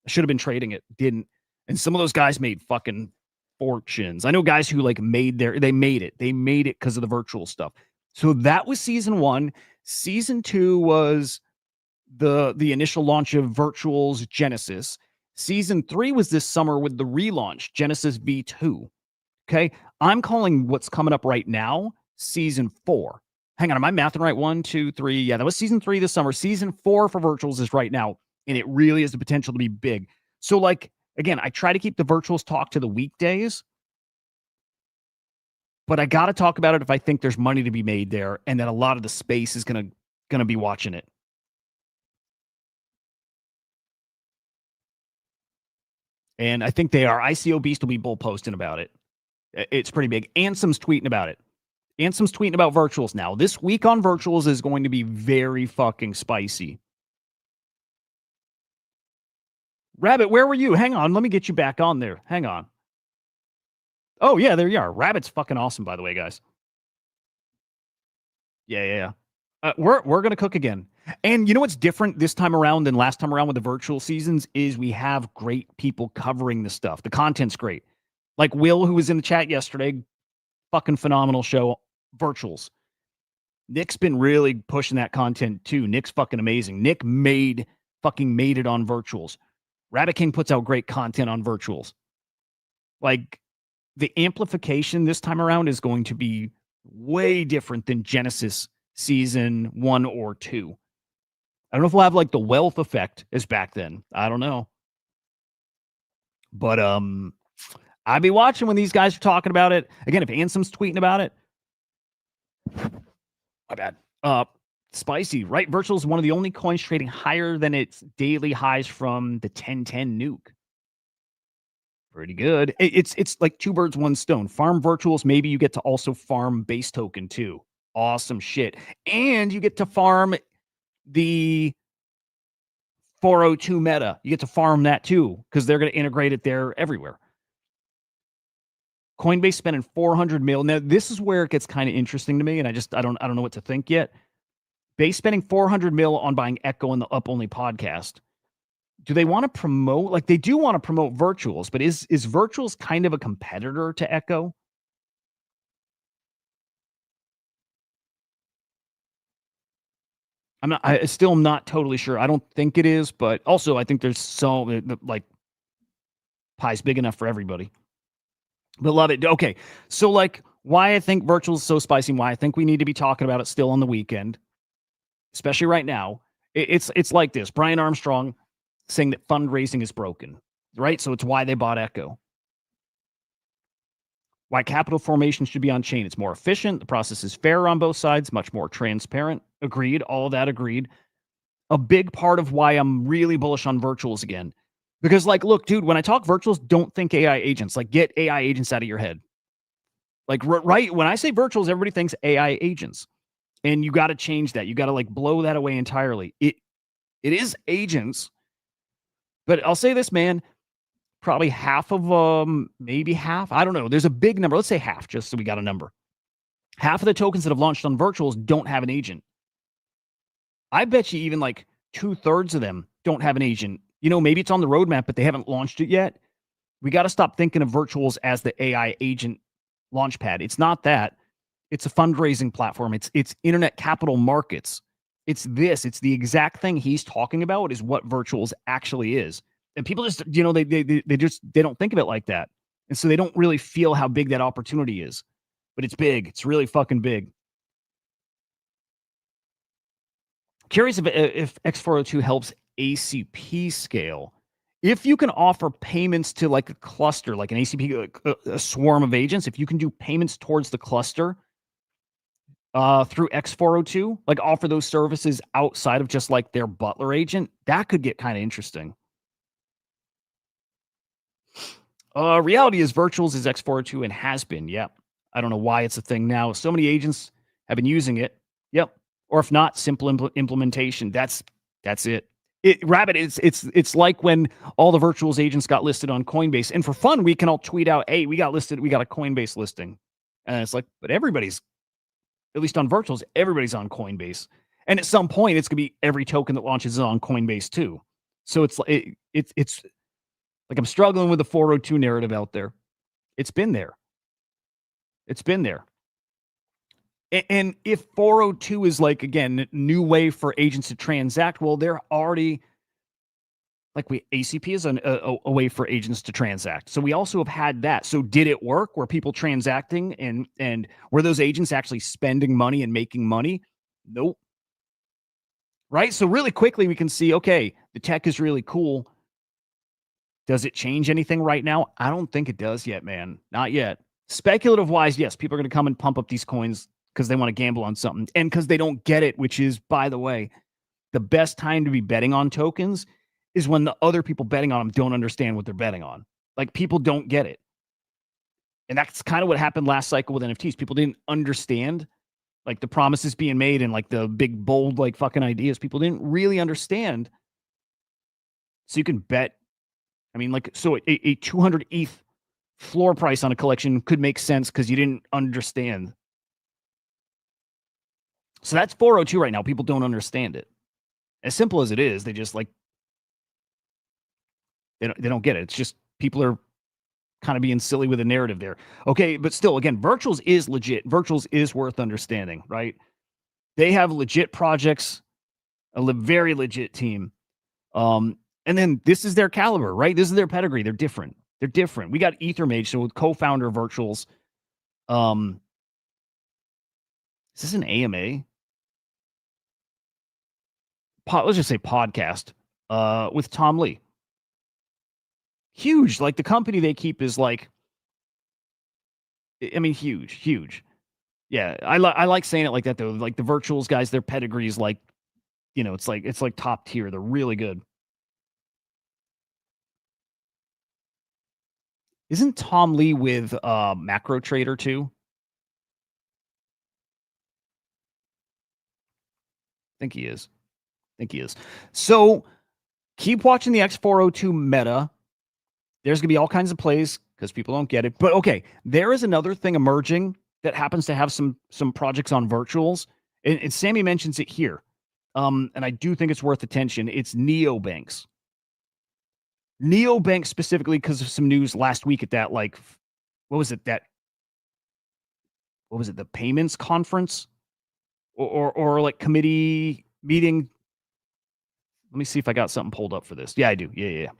should have been trading it. Didn't. And some of those guys made fucking fortunes. I know guys who like they made it. They made it because of the virtual stuff. So that was season 1. Season 2 was the initial launch of Virtual's Genesis. Season 3 was this summer with the relaunch, Genesis V2. Okay. I'm calling what's coming up right now season 4. Hang on, am I mathing right? 1, 2, 3. Yeah, that was season 3 this summer. Season 4 for Virtuals is right now, and it really has the potential to be big. So, like, again, I try to keep the Virtuals talk to the weekdays, but I got to talk about it if I think there's money to be made there, and that a lot of the space is gonna be watching it. And I think they are. ICO Beast will be bull posting about it. It's pretty big. Ansom's tweeting about it. Ansom's tweeting about virtuals now. This week on virtuals is going to be very fucking spicy. Rabbit, where were you? Hang on. Let me get you back on there. Hang on. Oh, yeah, there you are. Rabbit's fucking awesome, by the way, guys. Yeah. We're going to cook again. And you know what's different this time around than last time around with the virtual seasons is we have great people covering the stuff. The content's great. Like Will, who was in the chat yesterday, fucking phenomenal show, virtuals. Nick's been really pushing that content too. Nick's fucking amazing. Nick made it on virtuals. Rabbit King puts out great content on virtuals. Like the amplification this time around is going to be way different than Genesis season 1 or 2. I don't know if we'll have like the wealth effect as back then. I don't know. But I'd be watching when these guys are talking about it. Again, if Ansom's tweeting about it. My bad. Spicy, right? Virtual is one of the only coins trading higher than its daily highs from the 1010 nuke. Pretty good. It's like 2 birds, 1 stone. Farm virtuals, maybe you get to also farm base token too. Awesome shit. And you get to farm the 402 meta. You get to farm that too because they're going to integrate it there everywhere. Coinbase spending 400 mil. Now, this is where it gets kind of interesting to me, and I don't know what to think yet. Base spending 400 mil on buying Echo in the Up Only podcast. Do they want to promote? Like, they do want to promote virtuals, but is virtuals kind of a competitor to Echo? I still am not totally sure. I don't think it is, but also I think there's so like pie's big enough for everybody. But love it. Okay, so like why I think virtual is so spicy, and why I think we need to be talking about it still on the weekend, especially right now. It's like this: Brian Armstrong saying that fundraising is broken, right? So it's why they bought Echo. Why capital formation should be on chain. It's more efficient. The process is fair on both sides, much more transparent. Agreed. All of that agreed. A big part of why I'm really bullish on virtuals again. Because, like, look, dude, when I talk virtuals, don't think AI agents. Like, get AI agents out of your head. Like, right, when I say virtuals, everybody thinks AI agents. And you got to change that. You got to, like, blow that away entirely. It is agents. But I'll say this, man. Probably half of them, maybe half. I don't know. There's a big number. Let's say half, just so we got a number. Half of the tokens that have launched on virtuals don't have an agent. I bet you even like 2/3 of them don't have an agent. You know, maybe it's on the roadmap, but they haven't launched it yet. We got to stop thinking of virtuals as the AI agent launchpad. It's not that. It's a fundraising platform. It's internet capital markets. It's this. It's the exact thing he's talking about is what virtuals actually is. And people just, you know, they don't think of it like that. And so they don't really feel how big that opportunity is. But it's big. It's really fucking big. Curious if x402 helps ACP scale. If you can offer payments to like a cluster, like an ACP, a swarm of agents, if you can do payments towards the cluster, through x402, like offer those services outside of just like their butler agent, that could get kind of interesting. Reality is virtuals is x402 and has been. Yep. I don't know why it's a thing now. So many agents have been using it. Yep. Or if not, simple implementation. That's it. Rabbit, it's like when all the virtuals agents got listed on Coinbase, and for fun, we can all tweet out, "Hey, we got a Coinbase listing," and it's like, but everybody's, at least on virtuals, everybody's on Coinbase, and at some point, it's gonna be every token that launches is on Coinbase too. So it's like I'm struggling with the 402 narrative out there. It's been there. It's been there. And if 402 is like, again, new way for agents to transact, well, they're already like ACP is a way for agents to transact. So we also have had that. So did it work? Were people transacting and were those agents actually spending money and making money? Nope. Right? So really quickly we can see, okay, the tech is really cool. Does it change anything right now? I don't think it does yet, man. Not yet. Speculative wise, yes, people are going to come and pump up these coins because they want to gamble on something and because they don't get it, which is, by the way, the best time to be betting on tokens is when the other people betting on them don't understand what they're betting on. Like, people don't get it. And that's kind of what happened last cycle with NFTs. People didn't understand like the promises being made and like the big, bold, like fucking ideas. People didn't really understand. So you can bet. I mean, like, so a 200 ETH floor price on a collection could make sense because you didn't understand. So that's 402 right now. People don't understand it. As simple as it is, they just like, they don't get it. It's just people are kind of being silly with the narrative there. Okay, but still, again, virtuals is legit. Virtuals is worth understanding, right? They have legit projects, a very legit team. And then this is their caliber, right? This is their pedigree. They're different. They're different. We got Ethermage, so with co-founder virtuals. Is this an AMA? Let's just say podcast with Tom Lee. Huge. Like the company they keep is like, I mean, huge. Yeah, I like saying it like that though. Like the virtuals guys, their pedigree is like, you know, it's like top tier. They're really good. Isn't Tom Lee with Macro Trader too? I think he is. So keep watching the X402 meta. There's going to be all kinds of plays because people don't get it. But okay, there is another thing emerging that happens to have some projects on virtuals. And Sammy mentions it here. And I do think it's worth attention. It's neobanks. Neobanks specifically because of some news last week at that, like, what was it? The payments conference or like committee meeting. Let me see if I got something pulled up for this. Yeah, I do. Yeah.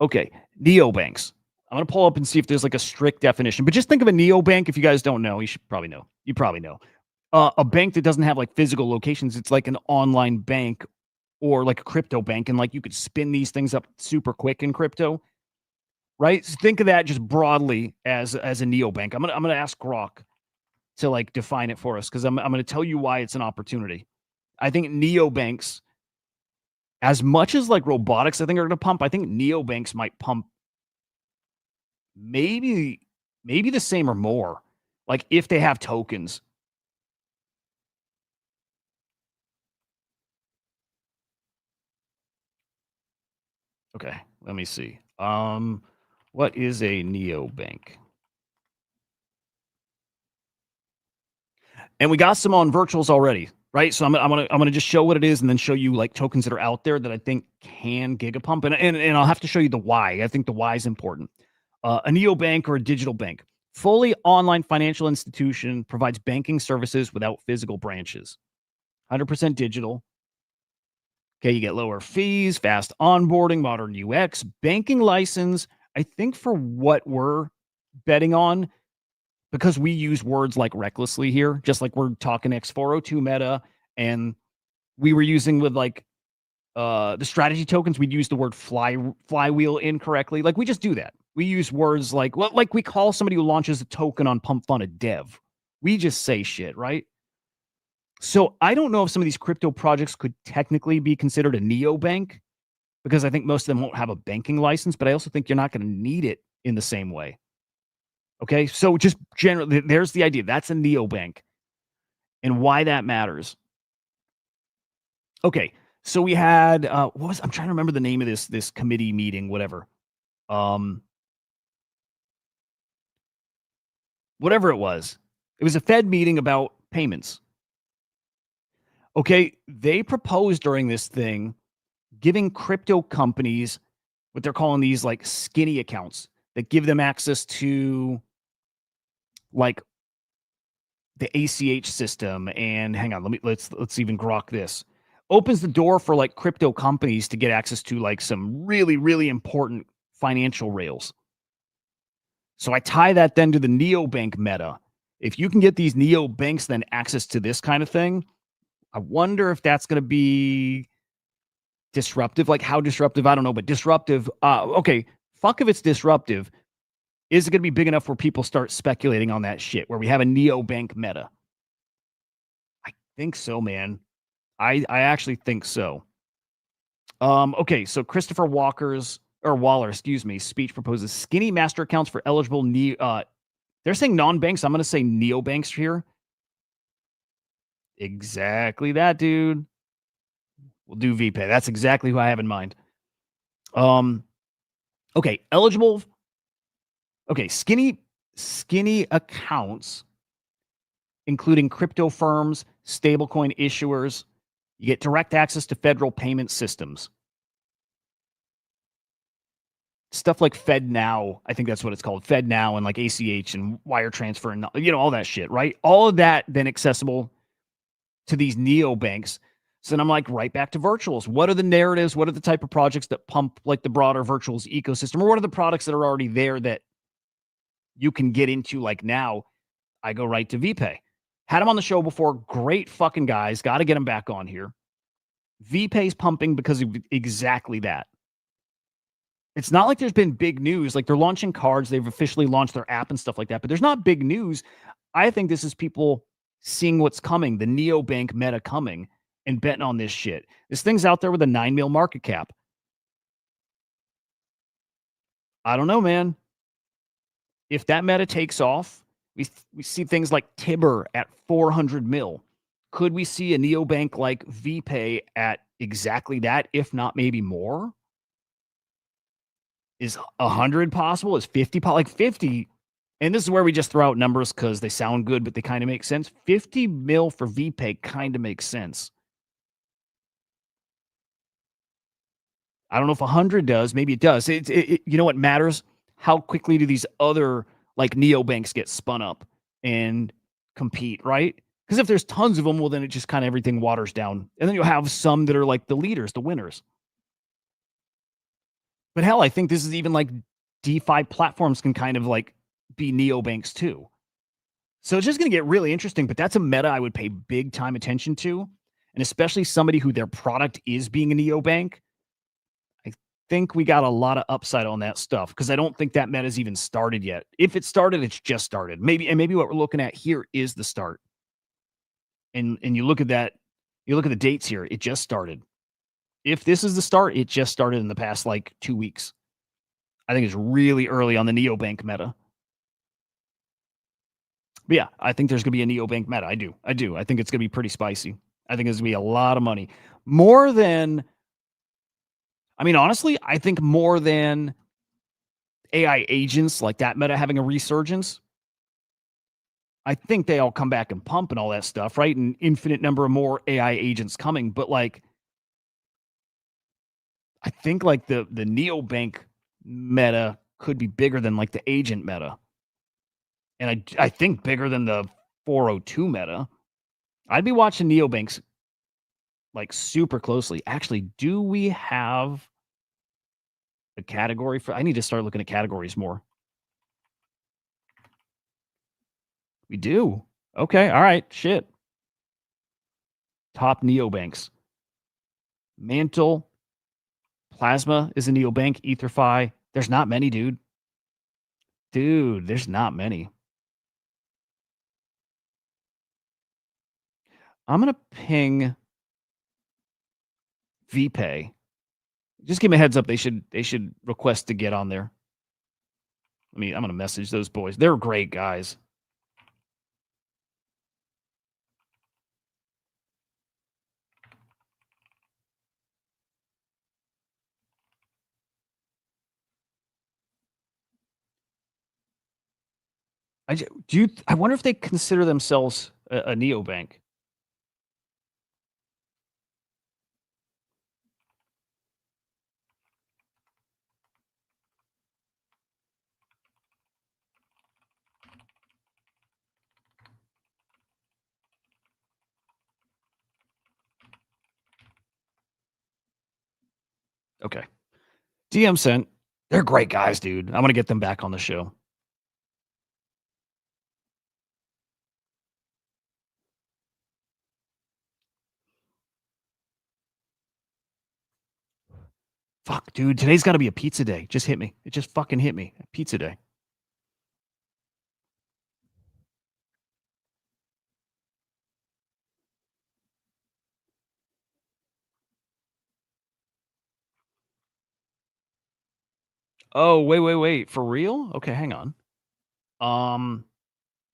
Okay, neobanks. I'm going to pull up and see if there's like a strict definition. But just think of a neobank. If you guys don't know, you should probably know. You probably know. A bank that doesn't have like physical locations. It's like an online bank or like a crypto bank. And like you could spin these things up super quick in crypto. Right? So think of that just broadly as a neobank. I'm gonna ask Grok to like define it for us because I'm going to tell you why it's an opportunity. I think neobanks, as much as like robotics, I think are going to pump. I think neobanks might pump maybe the same or more. Like if they have tokens. Okay, let me see. What is a neobank? And we got some on virtuals already, right? So I'm gonna just show what it is and then show you like tokens that are out there that I think can gigapump. And I'll have to show you the why. I think the why is important. A neobank or a digital bank, fully online financial institution, provides banking services without physical branches. 100% digital. Okay, you get lower fees, fast onboarding, modern UX, banking license. I think for what we're betting on, because we use words like recklessly here, just like we're talking X402 meta, and we were using with like the strategy tokens, we'd use the word flywheel incorrectly. Like we just do that. We use words like we call somebody who launches a token on PUMPFUN a dev, We just say shit, right? So I don't know if some of these crypto projects could technically be considered a neobank because I think most of them won't have a banking license, but I also think you're not going to need it in the same way. Okay. So just generally, there's the idea. That's a neobank and why that matters. Okay. So we had I'm trying to remember the name of this committee meeting, whatever. Whatever it was. It was a Fed meeting about payments. Okay, they proposed during this thing giving crypto companies what they're calling these like skinny accounts that give them access to like the ACH system. And hang on, let's even grok this. Opens the door for like crypto companies to get access to like some really, really important financial rails. So I tie that then to the neobank meta. If you can get these neobanks then access to this kind of thing, I wonder if that's going to be disruptive. Like how disruptive, I don't know, but disruptive. Okay, fuck if it's disruptive. Is it going to be big enough where people start speculating on that shit, where we have a neobank meta? I think so, man. I actually think so. Okay, so Christopher Waller, excuse me, speech proposes skinny master accounts for eligible they're saying non-banks. I'm going to say neobanks here. Exactly that, dude. We'll do VPay. That's exactly who I have in mind. Okay, eligible. Okay, skinny accounts, including crypto firms, stablecoin issuers. You get direct access to federal payment systems. Stuff like FedNow, I think that's what it's called. FedNow and like ACH and wire transfer and all that shit, right? All of that then accessible to these neobanks. So then I'm like, right back to virtuals. What are the narratives? What are the type of projects that pump like the broader virtuals ecosystem? Or what are the products that are already there that you can get into like now? I go right to VPay. Had him on the show before. Great fucking guys. Got to get him back on here. VPay's pumping because of exactly that. It's not like there's been big news. Like they're launching cards. They've officially launched their app and stuff like that. But there's not big news. I think this is people seeing what's coming, the neobank meta coming, and betting on this shit. This thing's out there with a 9 mil market cap. I don't know, man. If that meta takes off, we see things like Tibber at 400 mil. Could we see a neobank like VPay at exactly that, if not maybe more? Is 100 possible? Is 50 like 50? And this is where we just throw out numbers because they sound good, but they kind of make sense. 50 mil for VPay kind of makes sense. I don't know if 100 does. Maybe it does. You know what matters? How quickly do these other like neobanks get spun up and compete, right? Because if there's tons of them, well, then it just kind of everything waters down. And then you'll have some that are like the leaders, the winners. But hell, I think this is even like DeFi platforms can kind of like be neobanks too. So it's just going to get really interesting, but that's a meta I would pay big time attention to. And especially somebody who their product is being a neobank. I think we got a lot of upside on that stuff because I don't think that meta's even started yet. If it started, it's just started. Maybe what we're looking at here is the start. And you look at that, you look at the dates here, it just started. If this is the start, it just started in the past like 2 weeks. I think it's really early on the neobank meta. But yeah, I think there's going to be a neobank meta. I do. I think it's going to be pretty spicy. I think it's going to be a lot of money. More than, I mean, honestly, I think more than AI agents like that meta having a resurgence. I think they all come back and pump and all that stuff, right? An infinite number of more AI agents coming. But like, I think like the neobank meta could be bigger than like the agent meta. And I think bigger than the 402 meta. I'd be watching neobanks like super closely. Actually, do we have a category for? I need to start looking at categories more. We do. Okay. All right. Shit. Top neobanks. Mantle. Plasma is a neobank. EtherFi. There's not many, dude. There's not many. I'm gonna ping VPay. Just give me a heads up. They should request to get on there. I'm gonna message those boys. They're great guys. I wonder if they consider themselves a neobank. Okay. DM sent. They're great guys, dude. I'm gonna get them back on the show. Fuck, dude. Today's got to be a pizza day. Just hit me. It just fucking hit me. Pizza day. Oh, wait. For real? Okay, hang on.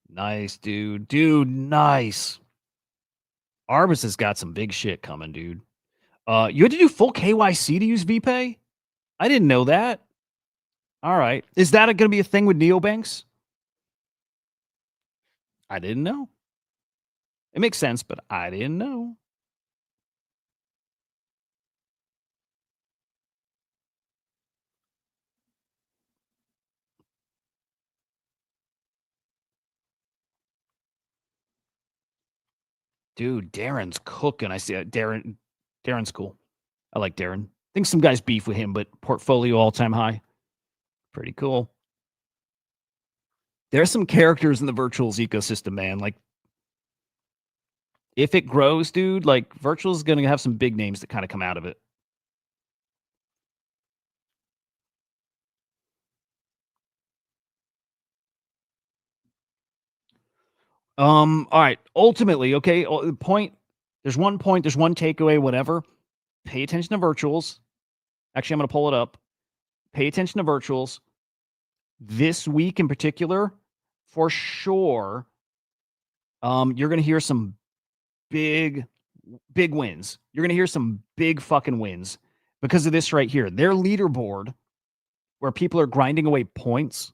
Nice, dude. Dude, nice. Arbus has got some big shit coming, dude. You had to do full KYC to use VPay? I didn't know that. All right. Is that going to be a thing with neobanks? I didn't know. It makes sense, but I didn't know. Dude, Darren's cooking. I see it. Darren's cool. I like Darren. I think some guys beef with him, but portfolio all-time high. Pretty cool. There's some characters in the virtuals ecosystem, man. Like, if it grows, dude, like virtual is going to have some big names that kind of come out of it. All right. Ultimately, okay. There's one takeaway, whatever. Pay attention to virtuals. Actually, I'm going to pull it up. Pay attention to virtuals. This week in particular, for sure, you're going to hear some big wins. You're going to hear some big fucking wins because of this right here. Their leaderboard, where people are grinding away points.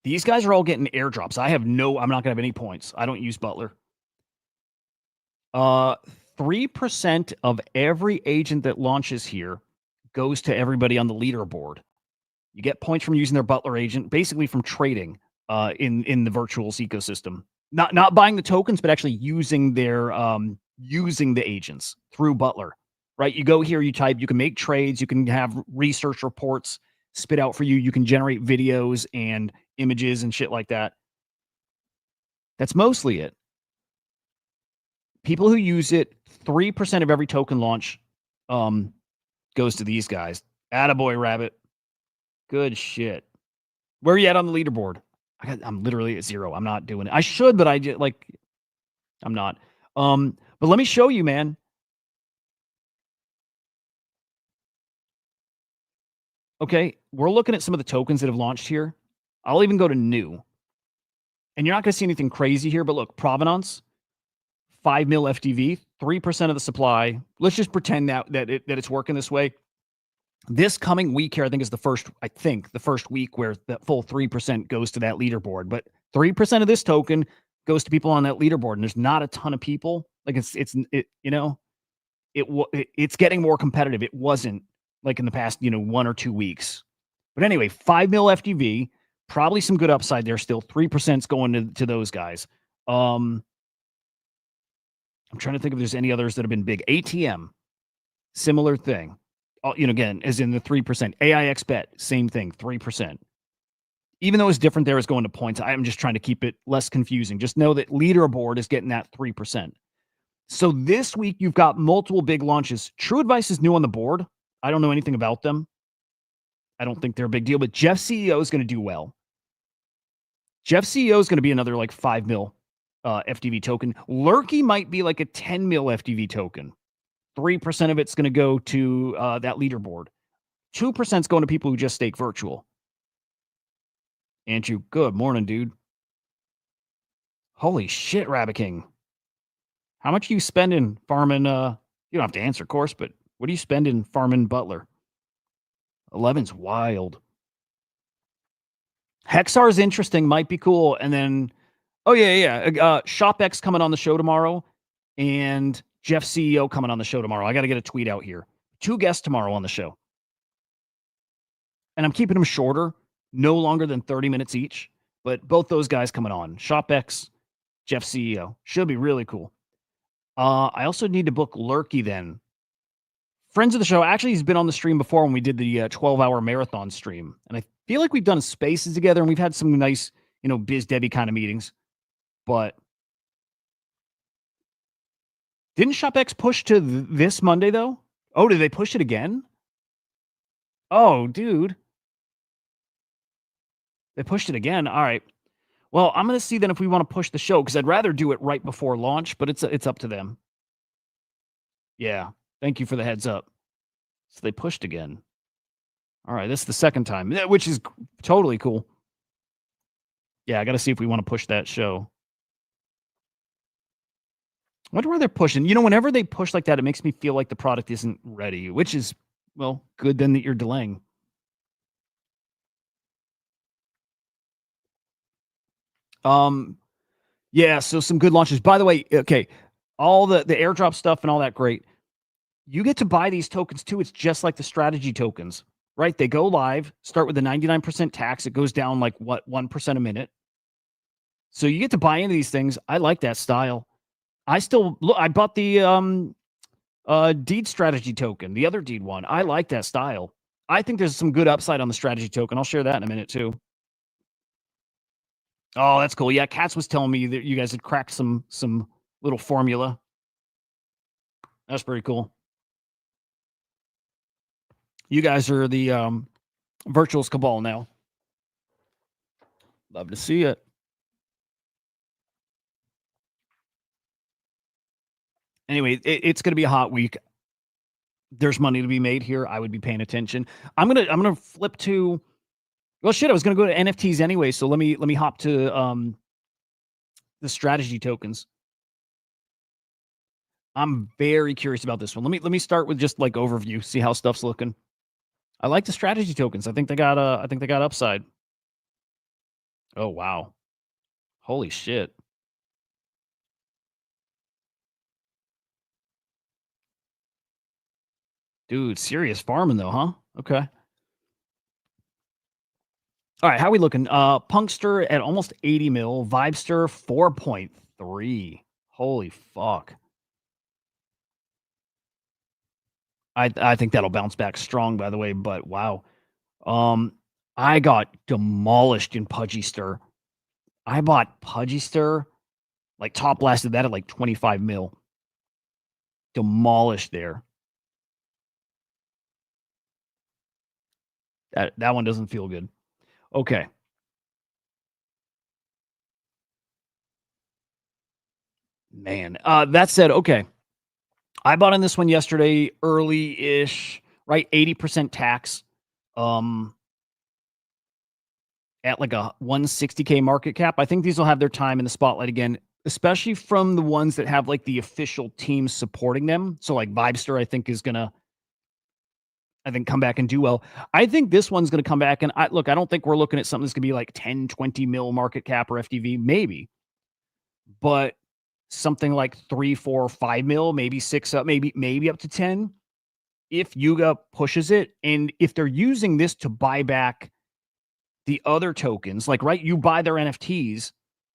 These guys are all getting airdrops. I'm not going to have any points. I don't use Butler. 3% of every agent that launches here goes to everybody on the leaderboard. You get points from using their Butler agent, basically from trading in the virtuals ecosystem. Not buying the tokens, but actually using using the agents through Butler. Right? You go here, you type, you can make trades, you can have research reports spit out for you. You can generate videos and images and shit like that. That's mostly it. People who use it, 3% of every token launch goes to these guys. Attaboy, Rabbit. Good shit. Where are you at on the leaderboard? I'm literally at 0. I'm not doing it. I should, but I'm not. But let me show you, man. Okay, we're looking at some of the tokens that have launched here. I'll even go to new. And you're not going to see anything crazy here, but look, Provenance, 5 mil FTV, 3% of the supply. Let's just pretend that it's working this way. This coming week here, I think, is the first week where that full 3% goes to that leaderboard. But 3% of this token goes to people on that leaderboard, and there's not a ton of people. Like it's getting more competitive. It wasn't like in the past, 1 or 2 weeks. But anyway, 5 mil FTV, probably some good upside there still. 3% is going to those guys. I'm trying to think if there's any others that have been big. ATM, similar thing. Again, as in the 3%. AIXBet, same thing, 3%. Even though it's different there, it's going to points. I'm just trying to keep it less confusing. Just know that leaderboard is getting that 3%. So this week, you've got multiple big launches. True Advice is new on the board. I don't know anything about them. I don't think they're a big deal, but Jeff CEO is going to do well. Jeff CEO is going to be another like 5 mil FDV token. Lurky might be like a 10 mil FDV token. 3% of it's going to go to that leaderboard. 2% is going to people who just stake virtual. Andrew, good morning, dude. Holy shit, Rabbit King. How much are you spending farming? You don't have to answer, of course, but what are you spending farming Butler? 11's wild. Hexar is interesting, might be cool. And then, ShopX coming on the show tomorrow, and Jeff CEO coming on the show tomorrow. I got to get a tweet out here. 2 guests tomorrow on the show. And I'm keeping them shorter, no longer than 30 minutes each. But both those guys coming on. ShopX, Jeff CEO. Should be really cool. I also need to book Lurky then. Friends of the show. Actually, he's been on the stream before when we did the 12-hour marathon stream. And I feel like we've done spaces together and we've had some nice, biz Debbie kind of meetings. But didn't ShopX push to this Monday, though? Oh, did they push it again? Oh, dude. They pushed it again. All right. Well, I'm going to see then if we want to push the show, because I'd rather do it right before launch, but it's up to them. Yeah. Thank you for the heads up. So they pushed again. All right. This is the second time, which is totally cool. Yeah, I got to see if we want to push that show. I wonder where they're pushing. Whenever they push like that, it makes me feel like the product isn't ready, which is, well, good then that you're delaying. Yeah, so some good launches. By the way, okay, all the airdrop stuff and all that, great. You get to buy these tokens too. It's just like the strategy tokens, right? They go live, start with the 99% tax. It goes down like 1% a minute. So you get to buy into these things. I like that style. I bought the deed strategy token, the other deed one. I like that style. I think there's some good upside on the strategy token. I'll share that in a minute too. Oh, that's cool. Yeah, Katz was telling me that you guys had cracked some little formula. That's pretty cool. You guys are the Virtuals Cabal now. Love to see it. Anyway, it's going to be a hot week. There's money to be made here. I would be paying attention. I'm gonna flip to. Well, shit, I was going to go to NFTs anyway, so let me hop to the strategy tokens. I'm very curious about this one. Let me start with just like overview, see how stuff's looking. I like the strategy tokens. I think they got upside. Oh wow. Holy shit. Dude, serious farming though, huh? Okay. All right, how are we looking? Punkster at almost 80 mil. Vibester 4.3. Holy fuck. I think that'll bounce back strong, by the way, but wow. I got demolished in Pudgy I bought Pudgy like top blasted that at like 25 mil. Demolished there. That one doesn't feel good. Okay. Man, that said, okay. I bought in this one yesterday, early-ish, right? 80% tax. At like a 160K market cap. I think these will have their time in the spotlight again, especially from the ones that have like the official teams supporting them. So like Vibester, I think is gonna come back and do well. I think this one's gonna come back, and I don't think we're looking at something that's gonna be like 10, 20 mil market cap or FDV, maybe. But something like 3, 4, 5 mil, maybe 6 up, maybe up to 10. If Yuga pushes it, and if they're using this to buy back the other tokens, like, right, you buy their NFTs,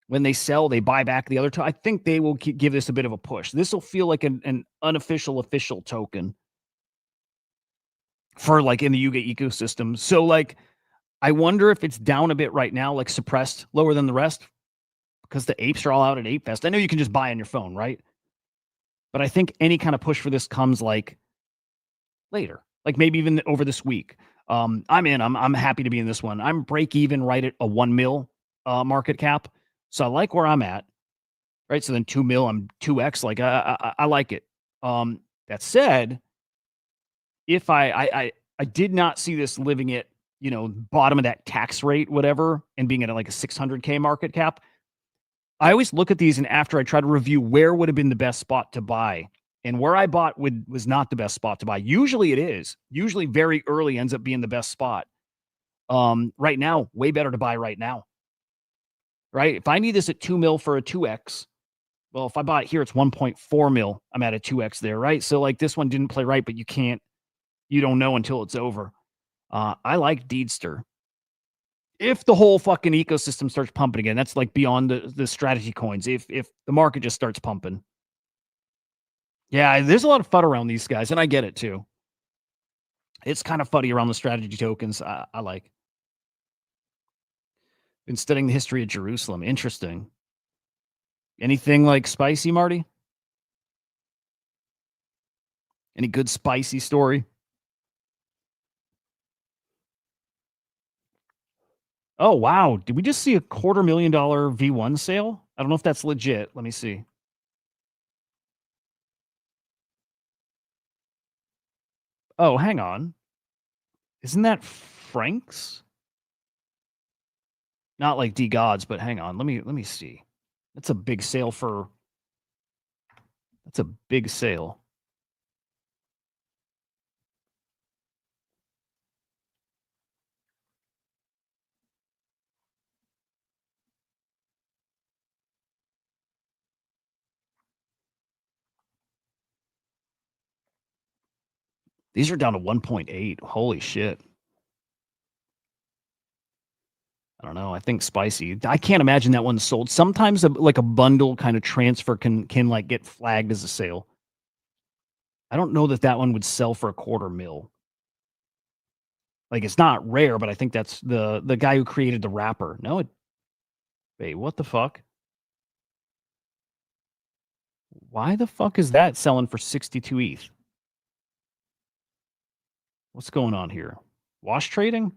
when they sell, they buy back the other. I think they will give this a bit of a push. This will feel like an unofficial, official token for like in the Yuga ecosystem. So like, I wonder if it's down a bit right now, like suppressed lower than the rest, because the apes are all out at Ape Fest. I know you can just buy on your phone, right? But I think any kind of push for this comes like later, like maybe even over this week. I'm in. I'm happy to be in this one. I'm break even right at a 1 mil. market cap. So I like where I'm at. Right. So then 2 mil, I'm 2x. Like I like it. That said, if I did not see this living at, bottom of that tax rate, whatever, and being at like a 600K market cap, I always look at these, and after I try to review where would have been the best spot to buy, and where I bought was not the best spot to buy. Usually it is. Usually very early ends up being the best spot. Right now, way better to buy right now. Right? If I need this at 2 mil for a 2x, well, if I buy it here, it's 1.4 mil. I'm at a 2x there, right? So like this one didn't play right, but you don't know until it's over. I like Deedster. If the whole fucking ecosystem starts pumping again, that's like beyond the strategy coins. If the market just starts pumping. Yeah, there's a lot of FUD around these guys, and I get it too. It's kind of fuddy around the strategy tokens. I like. Been studying the history of Jerusalem. Interesting. Anything like spicy, Marty? Any good spicy story? Oh, wow. Did we just see a $250,000 V1 sale? I don't know if that's legit. Let me see. Oh, hang on. Isn't that Frank's? Not like D gods, but hang on. Let me see. That's a big sale for. That's a big sale. These are down to 1.8. Holy shit. I don't know. I think spicy. I can't imagine that one sold. Sometimes like a bundle kind of transfer can like get flagged as a sale. I don't know that one would sell for a $250,000. Like it's not rare, but I think that's the guy who created the wrapper. No, wait, what the fuck? Why the fuck is that selling for 62 ETH? What's going on here? Wash trading?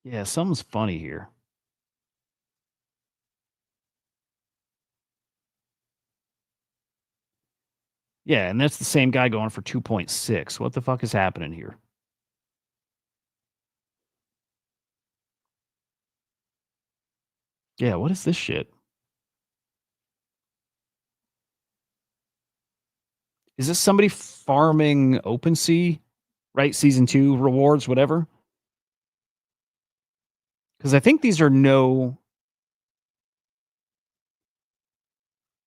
Yeah, something's funny here. Yeah, and that's the same guy going for 2.6. What the fuck is happening here? Yeah, what is this shit? Is this somebody farming OpenSea, right? Season 2 rewards, whatever? Because I think these are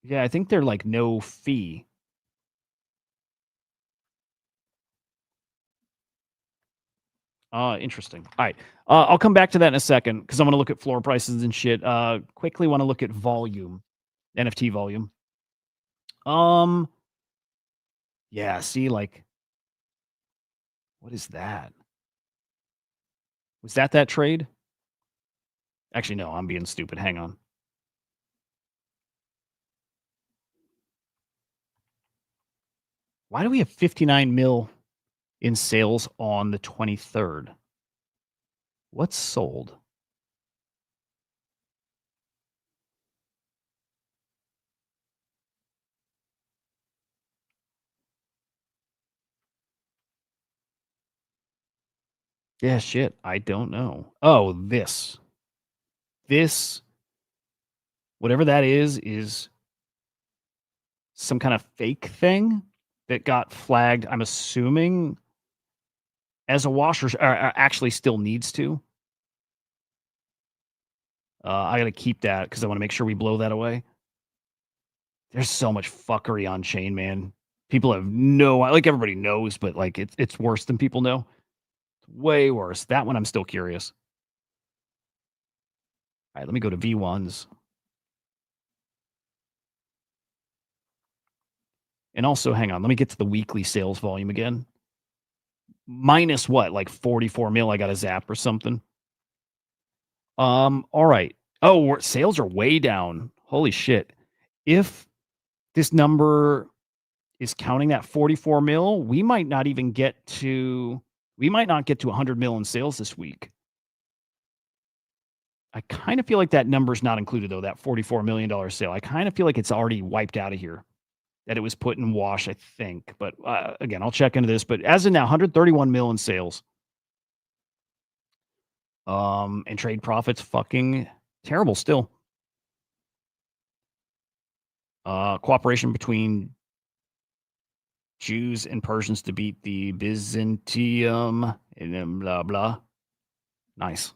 yeah, I think they're like no fee. Interesting. All right. I'll come back to that in a second because I want to look at floor prices and shit. Quickly want to look at volume, NFT volume. Yeah, see, like, what is that? Was that trade? Actually, no, I'm being stupid. Hang on. Why do we have 59 mil in sales on the 23rd? What's sold? Yeah, shit. I don't know. Oh, this, whatever that is some kind of fake thing that got flagged. I'm assuming as a washer, or actually still needs to. I got to keep that because I want to make sure we blow that away. There's so much fuckery on chain, man. People have like everybody knows, but like it's worse than people know. It's way worse. That one I'm still curious. All right, let me go to V1s. And also, hang on, let me get to the weekly sales volume again. Minus what, like 44 mil? I got a zap or something. All right. Oh, sales are way down. Holy shit. If this number is counting that 44 mil, we might not get to 100 mil in sales this week. I kind of feel like that number's not included, though, that $44 million sale. I kind of feel like it's already wiped out of here, that it was put in wash, I think. But again, I'll check into this. But as of now, 131 mil in sales. And trade profits fucking terrible still. Cooperation between Jews and Persians to beat the Byzantium and then blah, blah. Nice.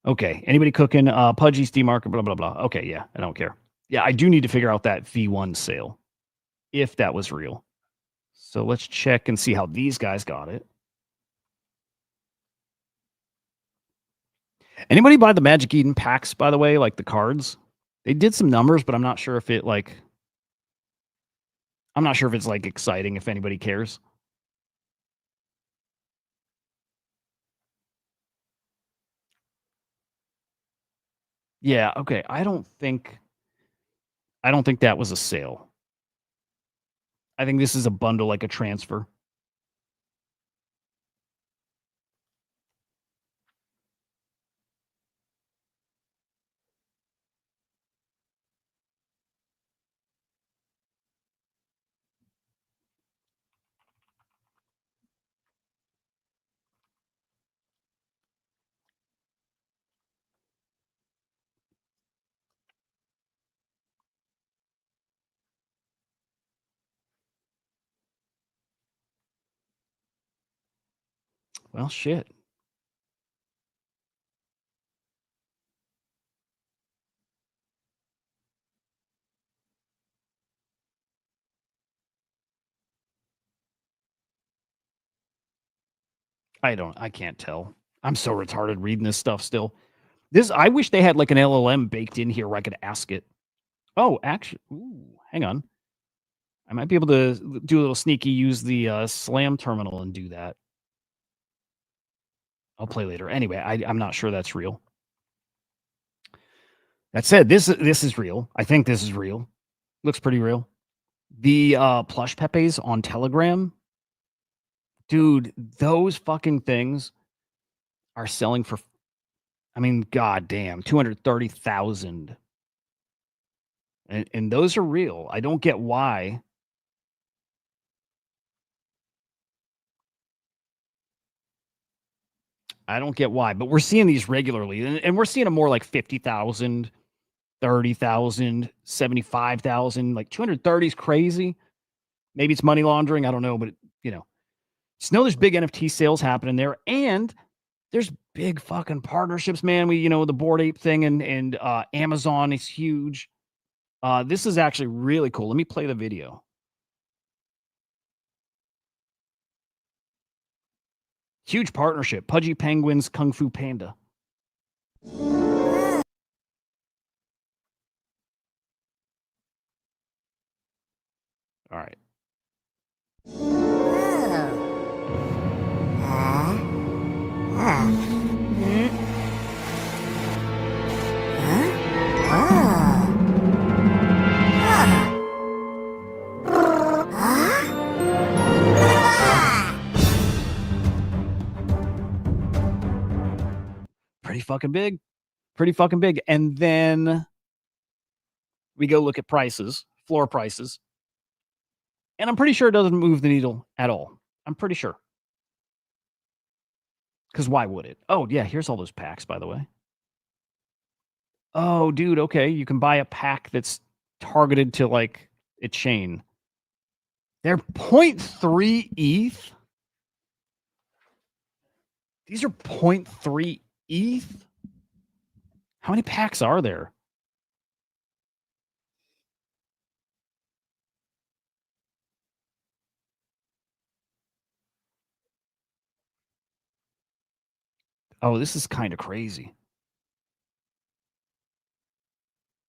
Okay. Anybody cooking? Pudgy, Steam Market, blah, blah, blah. Okay. Yeah. I don't care. Yeah. I do need to figure out that V1 sale, if that was real. So let's check and see how these guys got it. Anybody buy the Magic Eden packs, by the way, like the cards? They did some numbers, but I'm not sure if it's like exciting, if anybody cares. Yeah, okay. I don't think that was a sale. I think this is a bundle, like a transfer. Well, shit. I can't tell. I'm so retarded reading this stuff still. I wish they had like an LLM baked in here where I could ask it. Oh, actually, hang on. I might be able to do a little sneaky, use the Slam terminal and do that. I'll play later. Anyway, I'm not sure that's real. That said, this is real. I think this is real. Looks pretty real. The plush Pepes on Telegram, dude, those fucking things are selling for, I mean, goddamn, 230,000. And those are real. I don't get why. I don't get why, but we're seeing these regularly, and we're seeing them more like 50,000, 30,000, 75,000. Like 230 is crazy. Maybe it's money laundering. I don't know, but just know there's big NFT sales happening there, and there's big fucking partnerships, man. The Bored Ape thing and Amazon is huge. This is actually really cool. Let me play the video. Huge partnership. Pudgy Penguins, Kung Fu Panda. All right. Pretty fucking big. And then we go look at prices, floor prices. And I'm pretty sure it doesn't move the needle at all. I'm pretty sure. Because why would it? Oh, yeah, here's all those packs, by the way. Oh, dude, okay. You can buy a pack that's targeted to like a chain. They're 0.3 ETH. These are 0.3 ETH. How many packs are there? Oh, this is kind of crazy.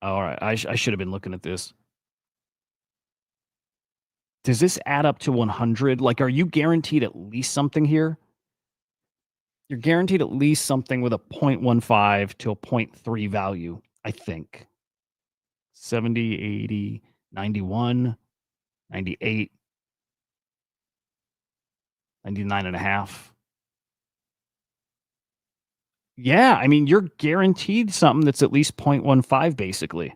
All right. I should have been looking at this. Does this add up to 100? Like, are you guaranteed at least something here? You're guaranteed at least something with a 0.15 to a 0.3 value, I think. 70, 80, 91, 98, 99.5. Yeah, I mean, you're guaranteed something that's at least 0.15, basically.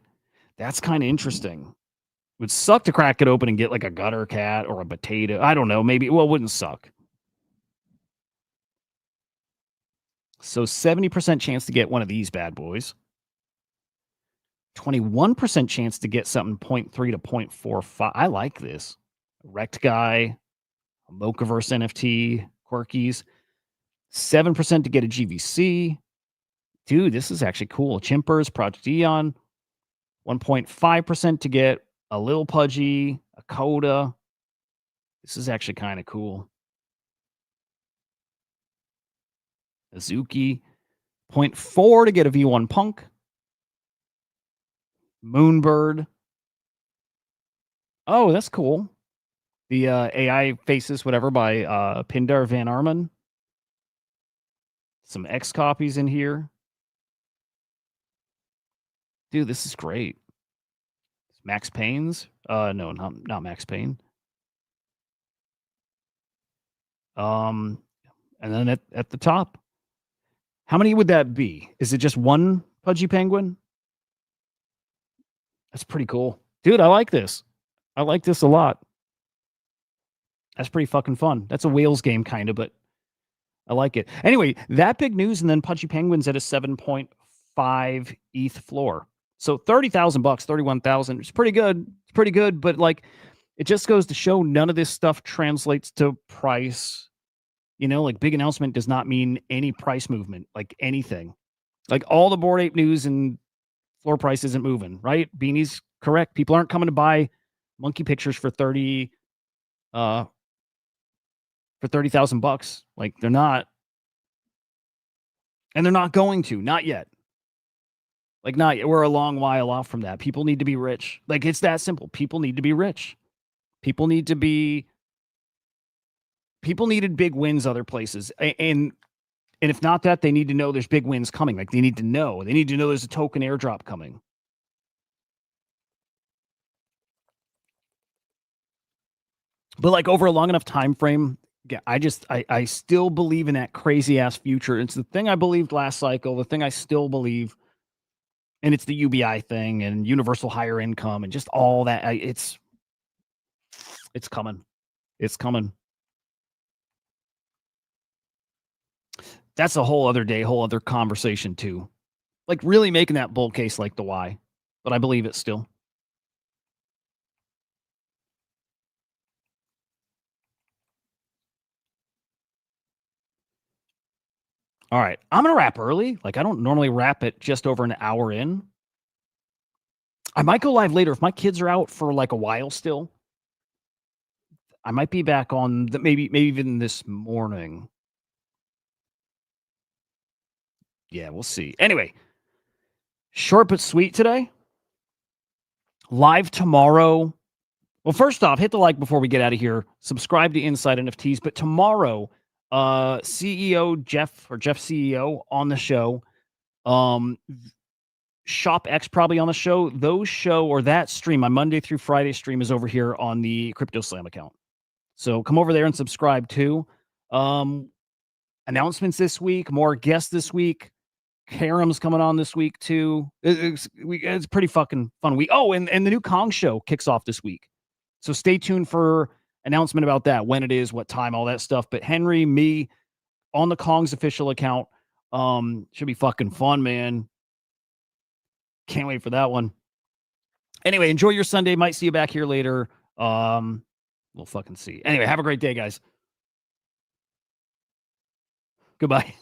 That's kind of interesting. It would suck to crack it open and get like a gutter cat or a potato. I don't know. Maybe, well, it wouldn't suck. So 70% chance to get one of these bad boys. 21% chance to get something 0.3 to 0.45. I like this. Wrecked Guy, a Mochaverse NFT, Quirkies. 7% to get a GVC. Dude, this is actually cool. Chimpers, Project Eon. 1.5% to get a Lil Pudgy, a Coda. This is actually kind of cool. Azuki. 0.4 to get a V1 Punk. Moonbird. Oh, that's cool. The AI faces, whatever, by Pindar Van Arman. Some X copies in here. Dude, this is great. Max Payne's? No, not Max Payne. And then at the top, how many would that be? Is it just one Pudgy Penguin? That's pretty cool. Dude, I like this. I like this a lot. That's pretty fucking fun. That's a Whales game, kind of, but I like it. Anyway, that big news, and then Pudgy Penguins at a 7.5 ETH floor. So $30,000, 31,000. It's pretty good. It's pretty good, but like, it just goes to show none of this stuff translates to price. You know, like big announcement does not mean any price movement, like anything. Like all the Bored Ape news and floor price isn't moving, right? Beanie's correct. People aren't coming to buy monkey pictures for $30,000. Like they're not. And they're not going to, not yet. Like not yet. We're a long while off from that. People need to be rich. Like it's that simple. People need to be rich. People needed big wins other places. And if not that, they need to know there's big wins coming. Like they need to know there's a token airdrop coming. But like over a long enough time frame, yeah, I still believe in that crazy ass future. It's the thing I believed last cycle, the thing I still believe. And it's the UBI thing and universal higher income and just all that. It's coming. It's coming. That's a whole other day, whole other conversation too. Like really making that bull case like the why. But I believe it still. All right. I'm going to wrap early. Like I don't normally wrap it just over an hour in. I might go live later if my kids are out for like a while still. I might be back on maybe even this morning. Yeah, we'll see. Anyway, short but sweet today. Live tomorrow. Well, first off, hit the like before we get out of here. Subscribe to Inside NFTs. But tomorrow, CEO Jeff CEO on the show. Shop X probably on the show. That stream, my Monday through Friday stream is over here on the Crypto Slam account. So come over there and subscribe too. Announcements this week, more guests this week. Karam's coming on this week too. It's pretty fucking fun week. Oh, and the new Kong show kicks off this week. So stay tuned for announcement about that, when it is, what time, all that stuff. But Henry, me, on the Kong's official account. Should be fucking fun, man. Can't wait for that one. Anyway, enjoy your Sunday. Might see you back here later. We'll fucking see. Anyway, have a great day, guys. Goodbye.